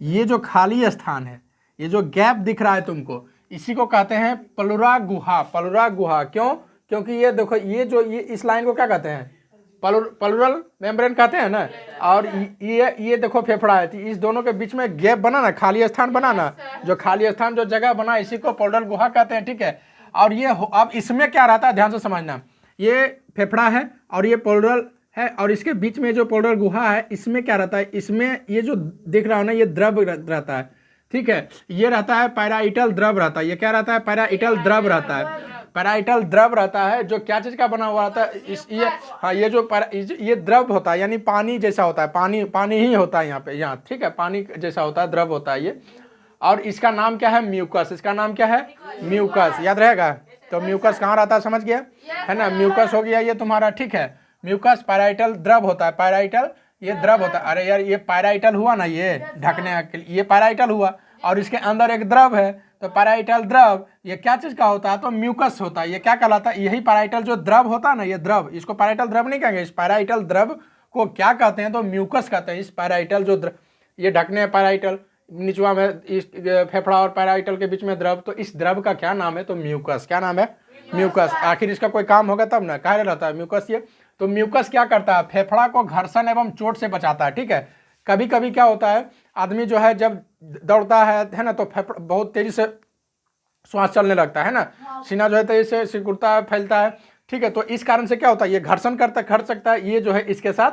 ये जो खाली स्थान है, ये जो गैप दिख रहा है तुमको, इसी को कहते हैं प्लूरा गुहा। प्लूरा गुहा क्यों? क्योंकि ये देखो, ये इस लाइन को क्या कहते हैं? प्लूरल मेम्ब्रेन कहते हैं ना। और ये देखो फेफड़ा है, तो इस दोनों के बीच में गैप बना ना, खाली स्थान बना ना, जो खाली स्थान, जो जगह बना, इसी को प्लूरल गुहा कहते हैं। ठीक है। और ये अब इसमें क्या रहता है, ध्यान से समझना। ये फेफड़ा है और ये प्लूरल है, और इसके बीच में जो प्लूरल गुहा है, इसमें क्या रहता है? इसमें ये जो दिख रहा है ना, ये द्रव रहता है। ठीक है, ये रहता है पैराइटल द्रव रहता है। ये क्या रहता है? पैराइटल द्रव रहता है। पैराइटल द्रव रहता है, जो क्या चीज का बना हुआ रहता है? हाँ, ये द्रव होता है, यानी पानी जैसा होता है। पानी ही होता है यहाँ। ठीक है, पानी जैसा होता है, द्रव होता है ये। और इसका नाम क्या है? म्यूकस। इसका नाम क्या है? म्यूकस। याद रहेगा। तो म्यूकस कहाँ रहता है? समझ गया, है ना। म्यूकस हो गया ये तुम्हारा। ठीक है, म्यूकस पैराइटल द्रव होता है। पैराइटल ये द्रव होता है। अरे यार, ये पैराइटल हुआ ना, ये ढकने के लिए, ये पैराइटल हुआ, और इसके अंदर एक द्रव है। तो पैराइटल द्रव ये क्या चीज का होता है? तो म्यूकस होता है। ये क्या कहलाता है? यही पैराइटल जो द्रव होता है ना, ये द्रव, इसको पैराइटल द्रव नहीं कहेंगे। इस पैराइटल द्रव को क्या कहते हैं? तो म्यूकस कहते हैं। इस पैराइटल जो ये ढकने पैराइटल, निचवा में इस फेफड़ा और पैराइटल के बीच में द्रव, तो इस द्रव का क्या नाम है? तो म्यूकस। क्या नाम है? म्यूकस। आखिर इसका कोई काम होगा तब ना, कहाँ रहता है म्यूकस ये? तो म्यूकस क्या करता है? फेफड़ा को घर्षण एवं चोट से बचाता है। ठीक है, कभी कभी क्या होता है, आदमी जो है जब दौड़ता है ना, तो फेफड़ा बहुत तेजी से श्वास चलने लगता है ना, सीना जो है तेजी से सिकुड़ता है, फैलता है। ठीक है, तो इस कारण से क्या होता है? ये घर्षण कर सकता है। ये जो है इसके साथ,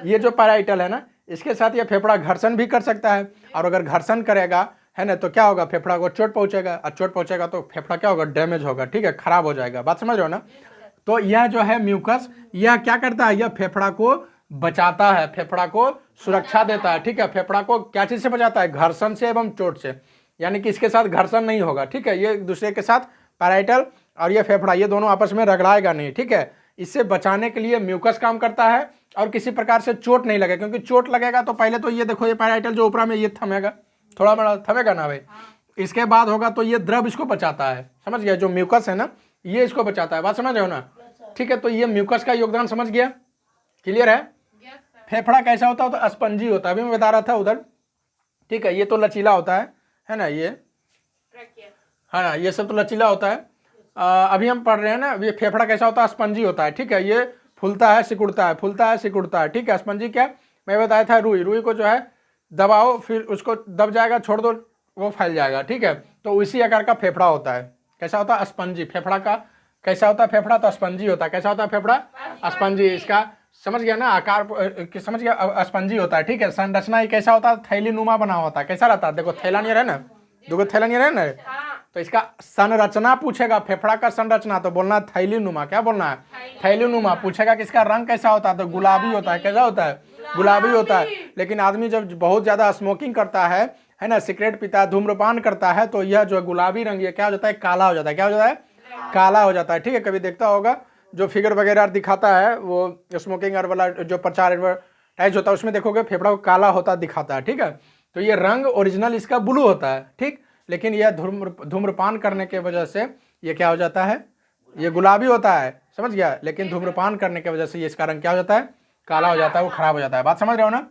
ये जो पैराइटल है ना, इसके साथ ये फेफड़ा घर्षण भी कर सकता है। और अगर घर्षण करेगा, है ना, तो क्या होगा? फेफड़ा को चोट पहुंचेगा, और चोट पहुंचेगा तो फेफड़ा क्या होगा? डैमेज होगा। ठीक है, खराब हो जाएगा। बात समझ रहे हो ना। तो यह जो है म्यूकस, यह क्या करता है? यह फेफड़ा को बचाता है, फेफड़ा को सुरक्षा देता है। ठीक है, फेफड़ा को क्या चीज से बचाता है? घर्षण से एवं चोट से, यानी कि इसके साथ घर्षण नहीं होगा। ठीक है, ये एक दूसरे के साथ पैराइटल और ये फेफड़ा, ये दोनों आपस में रगड़ाएगा नहीं। ठीक है, इससे बचाने के लिए म्यूकस काम करता है, और किसी प्रकार से चोट नहीं लगे, क्योंकि चोट लगेगा तो पहले तो ये देखो, ये पैराइटल जो ऊपर में ये थमेगा, थोड़ा बड़ा थमेगा ना भाई, इसके बाद होगा तो ये द्रव इसको बचाता है। समझ गया? जो म्यूकस है ना, ये इसको बचाता है। बात समझ रहे हो ना। ठीक है, तो ये म्यूकस का योगदान समझ गया, क्लियर है। फेफड़ा कैसा होता है? तो स्पंजी होता है, अभी मैं बता रहा था उधर। ठीक है, ये तो लचीला होता है ना, ये है ना, ये सब तो लचीला होता है। अभी हम पढ़ रहे हैं ना, ये फेफड़ा कैसा होता है? स्पंजी होता है। ठीक है, ये फूलता है, सिकुड़ता है, फूलता है, सिकुड़ता है। ठीक है, स्पंजी क्या मैं बताया था? रुई को जो है दबाओ, फिर उसको दब जाएगा, छोड़ दो, वो फैल जाएगा। ठीक है, तो उसी आकार का फेफड़ा होता है। कैसा होता है? स्पंजी। फेफड़ा का कैसा होता है? फेफड़ा तो स्पंजी होता है। कैसा होता है फेफड़ा? स्पंजी। इसका समझ गया ना, आकार समझ गया, स्पंजी होता है, ठीक है। संरचना ही कैसा होता है, थैली नुमा बना होता है, कैसा रहता है, देखो थैला नहीं रहे ना, देखो थैला नहीं रहे ना, तो इसका संरचना पूछेगा, फेफड़ा का संरचना, तो बोलना है थैली नुमा, क्या बोलना है, थैली नुमा। पूछेगा कि इसका रंग कैसा होता है, तो गुलाबी होता है, कैसा होता है, गुलाबी होता है। लेकिन आदमी जब बहुत ज्यादा स्मोकिंग करता है ना, सिगरेट पीता है, धूम्रपान करता है, तो यह जो गुलाबी रंग ये क्या हो जाता है, काला हो जाता है, क्या हो जाता है, काला हो जाता है, ठीक है। कभी देखता होगा जो फिगर वगैरह दिखाता है, वो स्मोकिंग वाला जो प्रचार एडवर्टाइज होता है, उसमें देखोगे फेफड़ा को काला होता दिखाता है, ठीक है। तो ये रंग ओरिजिनल इसका ब्लू होता है, ठीक। लेकिन यह धूम्रपान करने के वजह से ये क्या हो जाता है, ये गुलाबी होता है, समझ गया। लेकिन धूम्रपान करने की वजह से ये इसका रंग क्या हो जाता है, काला हो जाता है, वो खराब हो जाता है। बात समझ रहे हो ना,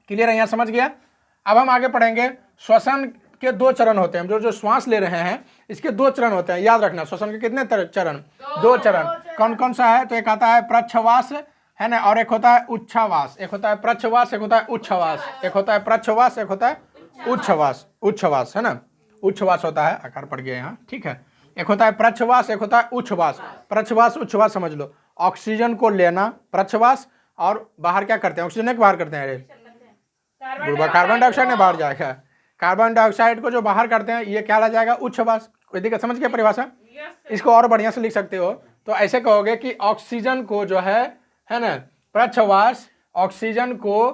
क्लियर है, यहाँ समझ गया। अब हम आगे पढ़ेंगे, श्वसन के 2 चरण होते हैं, जो श्वास ले रहे हैं इसके 2 चरण होते हैं, याद रखना। श्वसन के कितने चरण, 2 चरण। कौन कौन सा है, तो एक आता है प्रच्छवास है ना, और एक होता है उच्छ्वास। एक होता है प्रच्छवास, एक होता है उच्छ्वास, एक होता है प्रच्छवास, एक होता है उच्छ्वास, उच्छ्वास है ना, उच्छ्वास होता है, आकार पड़ गया यहाँ, ठीक है। एक होता है प्रच्छवास, एक होता है उच्छ्वास। प्रच्छवास उच्छ्वास समझ लो, ऑक्सीजन को लेना प्रच्छवास, और बाहर क्या करते हैं, ऑक्सीजन को बाहर करते हैं, कार्बन डाइऑक्साइड ने बाहर जाएगा, कार्बन डाइऑक्साइड को जो बाहर करते हैं ये क्या ला जाएगा, उच्छ्वास। कोई दिक्कत, समझ गया परिभाषा। इसको और बढ़िया से लिख सकते हो, तो ऐसे कहोगे कि ऑक्सीजन को जो है ना, प्रच्छवास ऑक्सीजन को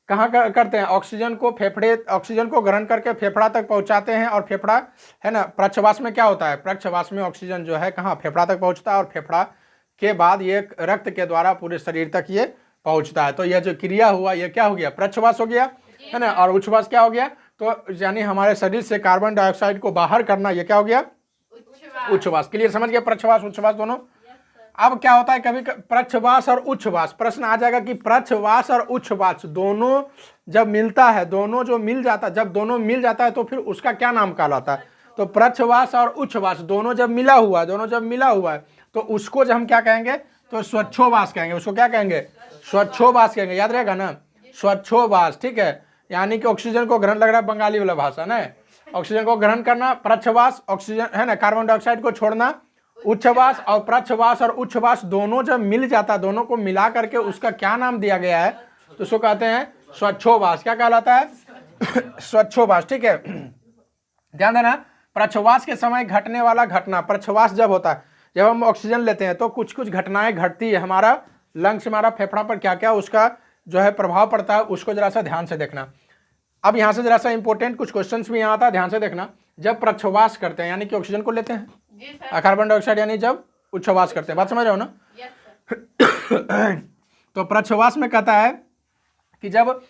कहाँ करते हैं, ऑक्सीजन को फेफड़े, ऑक्सीजन को ग्रहण करके फेफड़ा तक पहुंचाते हैं, और फेफड़ा है ना, प्रच्छवास में क्या होता है, प्रच्छवास में ऑक्सीजन जो है कहाँ, फेफड़ा तक पहुंचता है, और फेफड़ा के बाद ये रक्त के द्वारा पूरे शरीर तक ये पहुंचता है। तो यह जो क्रिया हुआ ये क्या हो गया, प्रच्छवास हो गया, है ना। और उच्छ्वास क्या हो गया, तो यानी हमारे शरीर से कार्बन डाइऑक्साइड को बाहर करना, ये क्या हो गया, उच्छ्वास। क्लियर, समझ गया, प्रच्छवास उच्छ्वास दोनों। अब क्या होता है, कभी प्रच्छवास और उच्छ्वास, प्रश्न आ जाएगा कि प्रच्छवास और उच्छ्वास दोनों जब मिलता है, दोनों जो मिल जाता है, जब दोनों मिल जाता है तो फिर उसका क्या नाम कहलाता है, तो प्रच्छवास और उच्छ्वास दोनों जब मिला हुआ है, दोनों जब मिला हुआ है, तो उसको जब हम क्या कहेंगे, तो स्वच्छोवास कहेंगे। उसको क्या कहेंगे, स्वच्छोवास कहेंगे, याद रहेगा ना, स्वच्छोवास, ठीक है। यानी कि ऑक्सीजन को ग्रहण, लग रहा है बंगाली वाला भाषा ना, ऑक्सीजन को ग्रहण करना प्रच्छवास, ऑक्सीजन है ना, कार्बन डाइऑक्साइड को छोड़ना उच्छ्वास। और प्रच्छवास और उच्छ्वास दोनों जब मिल जाता है, दोनों को मिला करके उसका क्या नाम दिया गया है, तो उसको कहते हैं स्वच्छोवास। क्या कहलाता है, स्वच्छोवास, ठीक है। ध्यान देना, प्रच्छवास के समय घटने वाला घटना, प्रच्छवास जब होता है, जब हम ऑक्सीजन लेते हैं तो कुछ कुछ घटनाएं घटती है, हमारा लंग्स, हमारा फेफड़ा पर क्या क्या उसका जो है प्रभाव पड़ता है, उसको जरा सा ध्यान से देखना। अब यहाँ से जरा सा इंपॉर्टेंट कुछ क्वेश्चंस भी यहाँ आता है, ध्यान से देखना। जब प्रच्छवास करते हैं यानी कि ऑक्सीजन को लेते हैं, कार्बन डाइऑक्साइड यानी जब उच्छ्वास करते हैं, बात समझ रहे हो ना। तो प्रच्छवास में कहता है कि जब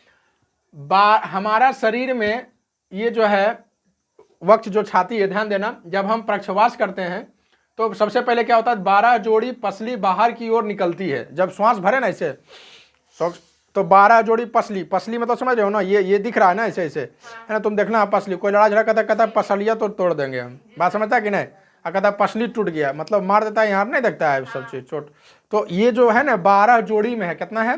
हमारा शरीर में ये जो है वक्ष जो छाती है, ध्यान देना, जब हम प्रच्छवास करते हैं तो सबसे पहले क्या होता है, 12 जोड़ी पसली बाहर की ओर निकलती है। जब श्वास भरे ना ऐसे, तो 12 जोड़ी पसली, पसली मतलब समझ रहे हो ना, ये दिख रहा है ना, ऐसे ऐसे है ना, तुम देखना पसली, कोई लड़ा झगड़ा कहता पसलिया तो तोड़ देंगे हम, बात समझता है कि नहीं, कहता पसली टूट गया मतलब मार देता है, यहाँ नहीं देखता है सब चीज चोट। तो ये जो है ना 12 जोड़ी में है, कितना है,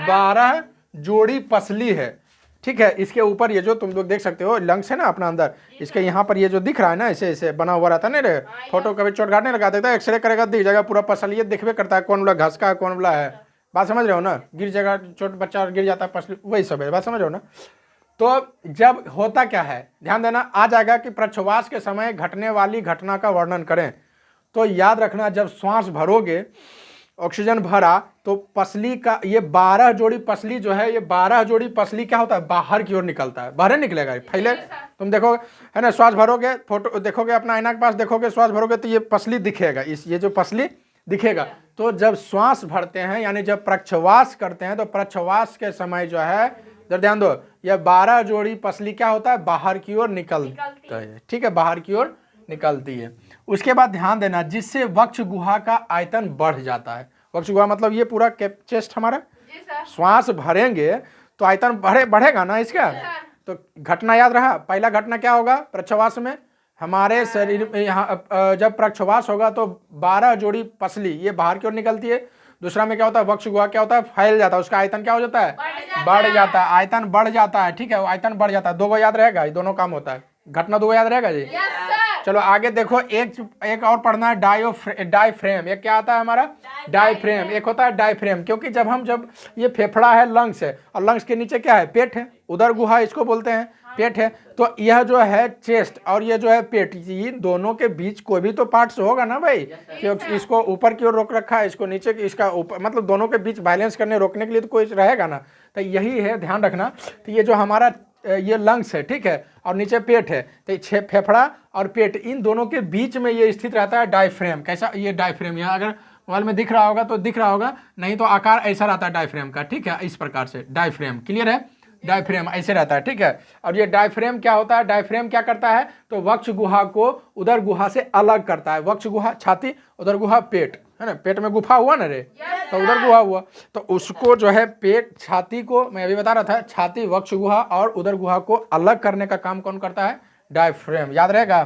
12 जोड़ी पसली है, ठीक है। इसके ऊपर ये जो तुम लोग देख सकते हो लंग्स है ना अपना अंदर, इसके यहाँ पर ये जो दिख रहा है ना ऐसे ऐसे बना हुआ रहता है ना रे, फोटो कभी चोट घाट नहीं लगा देता, एक्सरे करेगा दिख जाएगा पूरा पसलिए दिखबे करता है, कौन वाला घास का है कौन वाला है, बात समझ रहे हो ना, गिर जाएगा छोट बच्चा गिर जाता है पसली, वही सब है, बात समझ रहे हो ना। तो जब होता क्या है, ध्यान देना, आ जाएगा कि प्रच्छवास के समय घटने वाली घटना का वर्णन करें। तो याद रखना, जब श्वास भरोगे, ऑक्सीजन भरा, तो पसली का ये 12 जोड़ी पसली जो है, ये 12 जोड़ी पसली क्या होता है, बाहर की ओर निकलता है, बाहर निकलेगा पहले, तुम देखो है ना, श्वास भरोगे, फोटो देखोगे अपना आईना के पास देखोगे, श्वास भरोगे तो ये पसली दिखेगा, ये जो पसली दिखेगा। तो जब श्वास भरते हैं यानी जब प्रच्छवास करते हैं, तो प्रच्छवास के समय जो है, जब ध्यान दो, यह 12 जोड़ी पसली क्या होता है, बाहर की ओर निकलता है, ठीक है, बाहर की ओर निकलती है। उसके बाद ध्यान देना, जिससे वक्ष गुहा का आयतन बढ़ जाता है। वक्ष गुहा मतलब ये पूरा चेस्ट हमारा, श्वास भरेंगे तो आयतन बढ़ेगा ना इसका। तो घटना याद रहा, पहला घटना क्या होगा, प्रच्छवास में हमारे शरीर में यहाँ जब प्रच्छवास होगा तो 12 जोड़ी पसली ये बाहर की ओर निकलती है। दूसरा में क्या होता है, वक्ष गुहा क्या होता है, फैल जाता है, उसका आयतन क्या हो जाता है, बढ़ जाता है, आयतन बढ़ जाता है, ठीक है, आयतन बढ़ जाता है। 2 याद रहेगा, ये दोनों काम होता है, घटना 2 याद रहेगा जी। चलो आगे देखो, एक और पढ़ना है, डायफ्रेम। ये क्या आता है हमारा? डायफ्रेम। एक होता है डायफ्रेम, क्योंकि जब ये फेफड़ा है, लंग्स है, और लंग्स के नीचे क्या है? पेट है, उदर गुहा इसको बोलते हैं, पेट है। तो यह जो है चेस्ट और ये जो है पेट, इन दोनों के बीच कोई भी तो पार्ट्स होगा ना भाई, क्योंकि इसको ऊपर की ओर रोक रखा है, इसको नीचे की, इसका ऊपर, मतलब दोनों के बीच बैलेंस करने रोकने के लिए तो कोई रहेगा ना। तो यही है, ध्यान रखना। तो ये जो हमारा ये लंग्स है, ठीक है, और नीचे पेट है, तो फेफड़ा और पेट, इन दोनों के बीच में ये स्थित रहता है डायफ्रेम। कैसा? ये डायफ्रेम, यहाँ अगर मोबाइल में दिख रहा होगा तो दिख रहा होगा, नहीं तो आकार ऐसा रहता है डायफ्रेम का, ठीक है, इस प्रकार से डायफ्रेम। क्लियर है? डायफ्रेम ऐसे रहता है, ठीक है। और ये डायफ्रेम क्या होता है? डायफ्रेम क्या करता है? तो वक्ष गुहा को उदर गुहा से अलग करता है। वक्ष गुहा छाती, उदर गुहा पेट, है ना, पेट में गुफा हुआ ना रे, तो उदर गुहा हुआ, तो उसको जो है पेट, छाती को, मैं अभी बता रहा था, छाती, वक्ष गुहा और उदर गुहा को अलग करने का काम कौन करता है? डायफ्रेम। याद रहेगा?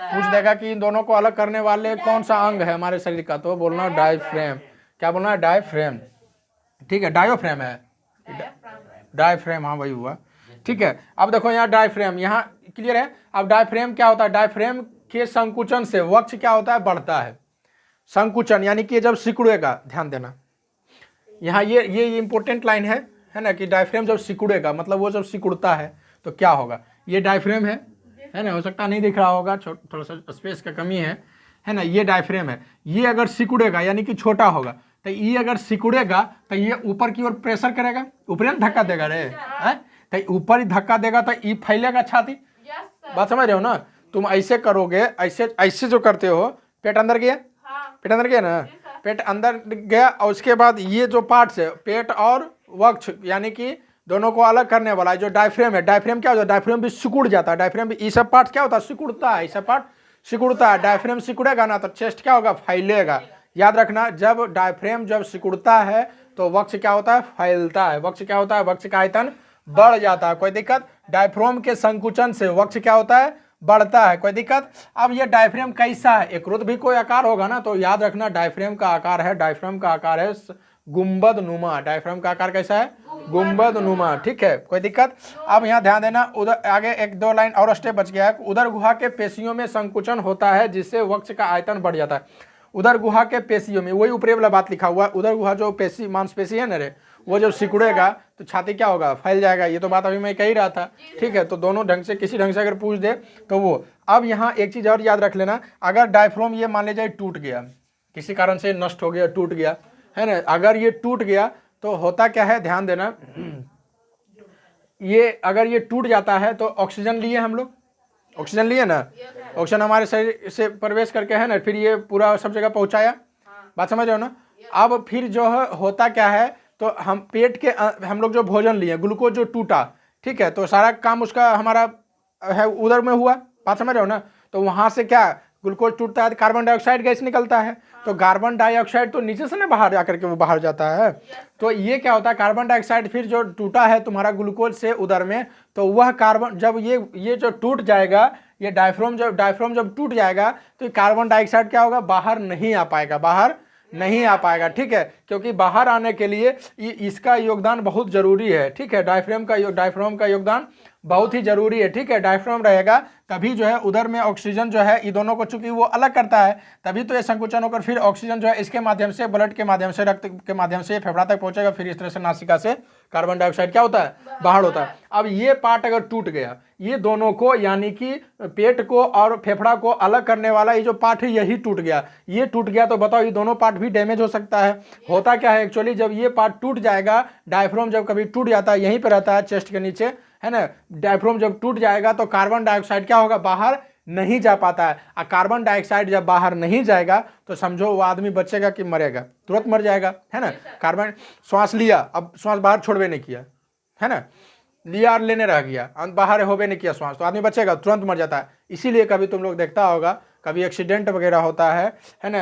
पूछ देगा कि इन दोनों को अलग करने वाले कौन सा अंग है हमारे शरीर का, तो बोलना डायफ्रेम। क्या बोलना है? डायफ्रेम, ठीक है, डायोफ्रेम है, डायफ्रेम, हाँ वही हुआ, ठीक है। अब देखो यहाँ डायफ्रेम, यहाँ क्लियर है। अब डायफ्रेम क्या होता है? डायफ्रेम के संकुचन से वक्ष क्या होता है? बढ़ता है। संकुचन यानी कि जब सिकुड़ेगा, ध्यान देना यहाँ, ये इंपॉर्टेंट लाइन है ना, कि डायफ्रेम जब सिकुड़ेगा, मतलब वो जब सिकुड़ता है तो क्या होगा? ये डायफ्रेम है ना, हो सकता नहीं दिख रहा होगा, थोड़ा सा स्पेस का कमी है ना, ये डायफ्रेम है। ये अगर सिकुड़ेगा यानी कि छोटा होगा, तो ये अगर सिकुड़ेगा तो ये ऊपर की ओर प्रेशर करेगा, ऊपर ही धक्का देगा रे, तो ऊपर ही धक्का देगा तो ये फैलेगा छाती। बात समझ रहे हो ना? तुम ऐसे करोगे, ऐसे जो करते हो, पेट अंदर गया, पेट अंदर गया ना, पेट अंदर गया, और उसके बाद ये जो पार्ट्स है, पेट और वक्ष, यानी कि दोनों को अलग करने वाला जो डायफ्रेम है, डायफ्रेम क्या होता है? डायफ्रेम भी सिकुड़ जाता है, डायफ्रेम भी, ये सब पार्ट क्या होता है? सिकुड़ता है, ये सब पार्ट सिकुड़ता है। डायफ्रेम सिकुड़ेगा ना तो चेस्ट क्या होगा? फैलेगा। याद रखना, जब डायफ्रेम जब सिकुड़ता है तो वक्ष क्या होता है? फैलता है। वक्ष क्या होता है? वक्ष का आयतन बढ़ जाता है। कोई दिक्कत? डायफ्रेम के संकुचन से वक्ष क्या होता है? बढ़ता है। कोई दिक्कत? अब ये डायफ्रेम कैसा है? एकरुत भी कोई आकार होगा ना, तो याद रखना डायफ्रेम का आकार है, डायफ्रेम का आकार है गुंबद नुमा। डायफ्रेम का आकार कैसा है? गुंबद नुमा, ठीक है। कोई दिक्कत? अब यहाँ ध्यान देना, उधर आगे एक दो लाइन और स्टेप बच गया है। उदर गुहा के पेशियों में संकुचन होता है जिससे वक्ष का आयतन बढ़ जाता है। उदर गुहा के पेशियों में, वही ऊपरी वाला बात लिखा हुआ है, उदर गुहा जो पेशी, मांसपेशी है ना रे, वो जब सिकुड़ेगा तो छाती क्या होगा? फैल जाएगा। ये तो बात अभी मैं कह ही रहा था, ठीक है। तो दोनों ढंग से, किसी ढंग से अगर पूछ दे तो वो। अब यहाँ एक चीज और याद रख लेना, अगर डायफ्रेम ये मान लीजिए टूट गया, किसी कारण से नष्ट हो गया, टूट गया, है ना, अगर ये टूट गया तो होता क्या है? ध्यान देना, ये अगर ये टूट जाता है तो ऑक्सीजन लिए हम लोग, ऑक्सीजन लिए ना, ऑक्सीजन हमारे शरीर से प्रवेश करके, है ना, फिर ये पूरा सब जगह पहुंचाया। बात समझ रहे हो ना? अब फिर जो है होता क्या है, तो हम पेट के हम लोग जो भोजन लिए, ग्लूकोज जो टूटा, ठीक है, तो सारा काम उसका हमारा है उधर में हुआ। बात समझ रहे हो ना? तो वहां से क्या ग्लूकोज टूटता है, कार्बन डाइऑक्साइड गैस निकलता है, तो कार्बन डाइऑक्साइड तो नीचे से ना बाहर जाकर के वो बाहर जाता है। तो ये क्या होता है? कार्बन डाइऑक्साइड फिर जो टूटा है तुम्हारा ग्लूकोज से उधर में, तो वह कार्बन जब ये जो टूट जाएगा, ये डायफ्रेम जब टूट जाएगा तो कार्बन डाइऑक्साइड क्या होगा? बाहर नहीं आ पाएगा, बाहर नहीं आ पाएगा, ठीक है। क्योंकि बाहर आने के लिए इसका योगदान बहुत जरूरी है, ठीक है। डायफ्रेम का योगदान बहुत ही जरूरी है, ठीक है। डायफ्रेम रहेगा तभी जो है उधर में ऑक्सीजन जो है, ये दोनों को चूंकि वो अलग करता है, तभी तो ये संकुचन होकर फिर ऑक्सीजन जो है इसके माध्यम से, ब्लड के माध्यम से, रक्त के माध्यम से फेफड़ा तक पहुंचेगा, फिर इस तरह से नासिका से कार्बन डाइऑक्साइड क्या होता है? बाहर होता है। अब ये पार्ट अगर टूट गया, ये दोनों को, यानी कि पेट को और फेफड़ा को अलग करने वाला ये जो पार्ट है, यही टूट गया, ये टूट गया, तो बताओ ये दोनों पार्ट भी डैमेज हो सकता है। होता क्या है एक्चुअली, जब ये पार्ट टूट जाएगा, डायफ्रेम जब कभी टूट जाता है, यहीं पर रहता है चेस्ट के नीचे, है ना, डायफ्रेम जब टूट जाएगा तो कार्बन डाइऑक्साइड क्या होगा? बाहर नहीं जा पाता है। और कार्बन डाइऑक्साइड जब बाहर नहीं जाएगा तो समझो वो आदमी बचेगा कि मरेगा? तुरंत मर जाएगा, है ना। कार्बन श्वास लिया, अब श्वास बाहर छोड़वे नहीं किया, है ना, लिया और लेने रह गया, बाहर होबे नहीं किया श्वास, तो आदमी बचेगा? तुरंत मर जाता है। इसीलिए कभी तुम लोग देखता होगा, कभी एक्सीडेंट वगैरह होता है ना,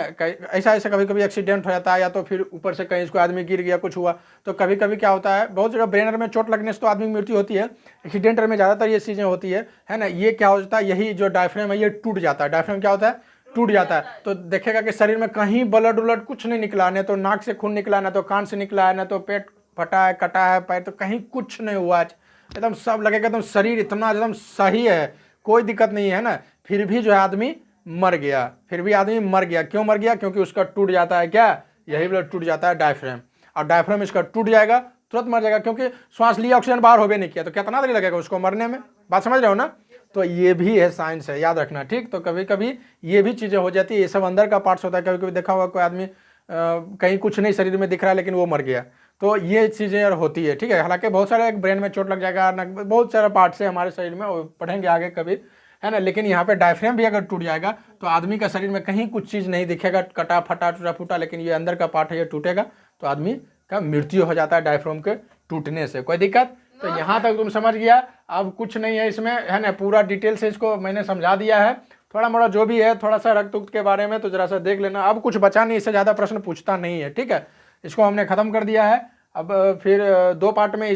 ऐसा कभी कभी एक्सीडेंट हो जाता है, या तो फिर ऊपर से कहीं इसको आदमी गिर गया, कुछ हुआ, तो कभी कभी क्या होता है, बहुत जगह ब्रेनर में चोट लगने से तो आदमी की मृत्यु होती है, एक्सीडेंट में ज़्यादातर ये चीज़ें होती है ना। ये क्या होता है? यही जो डायफ्रेम है ये टूट जाता है। डायफ्रेम क्या होता है? टूट जाता है। तो देखेगा कि शरीर में कहीं ब्लड उलड कुछ नहीं निकला, न तो नाक से खून निकला, न तो कान से निकला है, न तो पेट फटा है, कटा है पैर, तो कहीं कुछ नहीं हुआ, एकदम सब लगेगा एकदम शरीर इतना एकदम सही है, कोई दिक्कत नहीं है ना। फिर भी जो है आदमी मर गया, फिर भी आदमी मर गया। क्यों मर गया? क्योंकि उसका टूट जाता है क्या, यही ब्लड टूट जाता है डायफ्राम, और डायफ्राम इसका टूट जाएगा, तुरंत मर जाएगा, क्योंकि श्वास लिया ऑक्सीजन बाहर हो भी नहीं किया, तो कितना देर लगेगा उसको मरने में। बात समझ रहे हो ना? तो ये भी है साइंस है, याद रखना, ठीक। तो कभी कभी ये भी चीज़ें हो जाती है, ये सब अंदर का पार्ट्स होता है। कभी कभी देखा होगा कोई आदमी कहीं कुछ नहीं शरीर में दिख रहा है लेकिन वो मर गया, तो ये चीज़ें होती है, ठीक है। हालांकि बहुत सारे ब्रेन में चोट लग जाएगा, बहुत सारे पार्ट्स है हमारे शरीर में, वो पढ़ेंगे आगे कभी, है ना। लेकिन यहाँ पे डायफ्राम भी अगर टूट जाएगा तो आदमी का शरीर में कहीं कुछ चीज़ नहीं दिखेगा, कटा फटा टूटा फूटा, लेकिन ये अंदर का पार्ट है, ये टूटेगा तो आदमी का मृत्यु हो जाता है डायफ्राम के टूटने से। कोई दिक्कत? तो यहाँ तक तुम समझ गया। अब कुछ नहीं है इसमें, है ना, पूरा डिटेल से इसको मैंने समझा दिया है। थोड़ा मोड़ा जो भी है, थोड़ा सा रक्त उक्त के बारे में तो जरा सा देख लेना। अब कुछ बचा नहीं, इससे ज़्यादा प्रश्न पूछता नहीं है, ठीक है। इसको हमने ख़त्म कर दिया है। अब फिर दो पार्ट में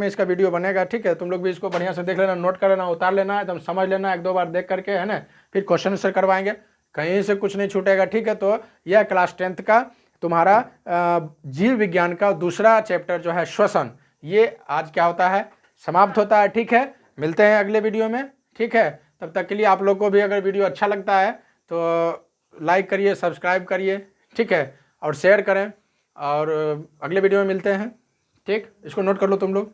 इसका वीडियो बनेगा, ठीक है। तुम लोग भी इसको बढ़िया से देख लेना, नोट कर लेना, उतार लेना, एकदम समझ लेना, एक दो बार देख करके, है ना। फिर क्वेश्चन आंसर करवाएंगे, कहीं से कुछ नहीं छूटेगा, ठीक है। तो यह क्लास 10th का तुम्हारा जीव विज्ञान का दूसरा चैप्टर जो है श्वसन, ये आज क्या होता है, समाप्त होता है, ठीक है। मिलते हैं अगले वीडियो में, ठीक है। तब तक के लिए आप लोग को भी अगर वीडियो अच्छा लगता है तो लाइक करिए, सब्सक्राइब करिए, ठीक है, और शेयर करें, और अगले वीडियो में मिलते हैं, ठीक। इसको नोट कर लो तुम लोग।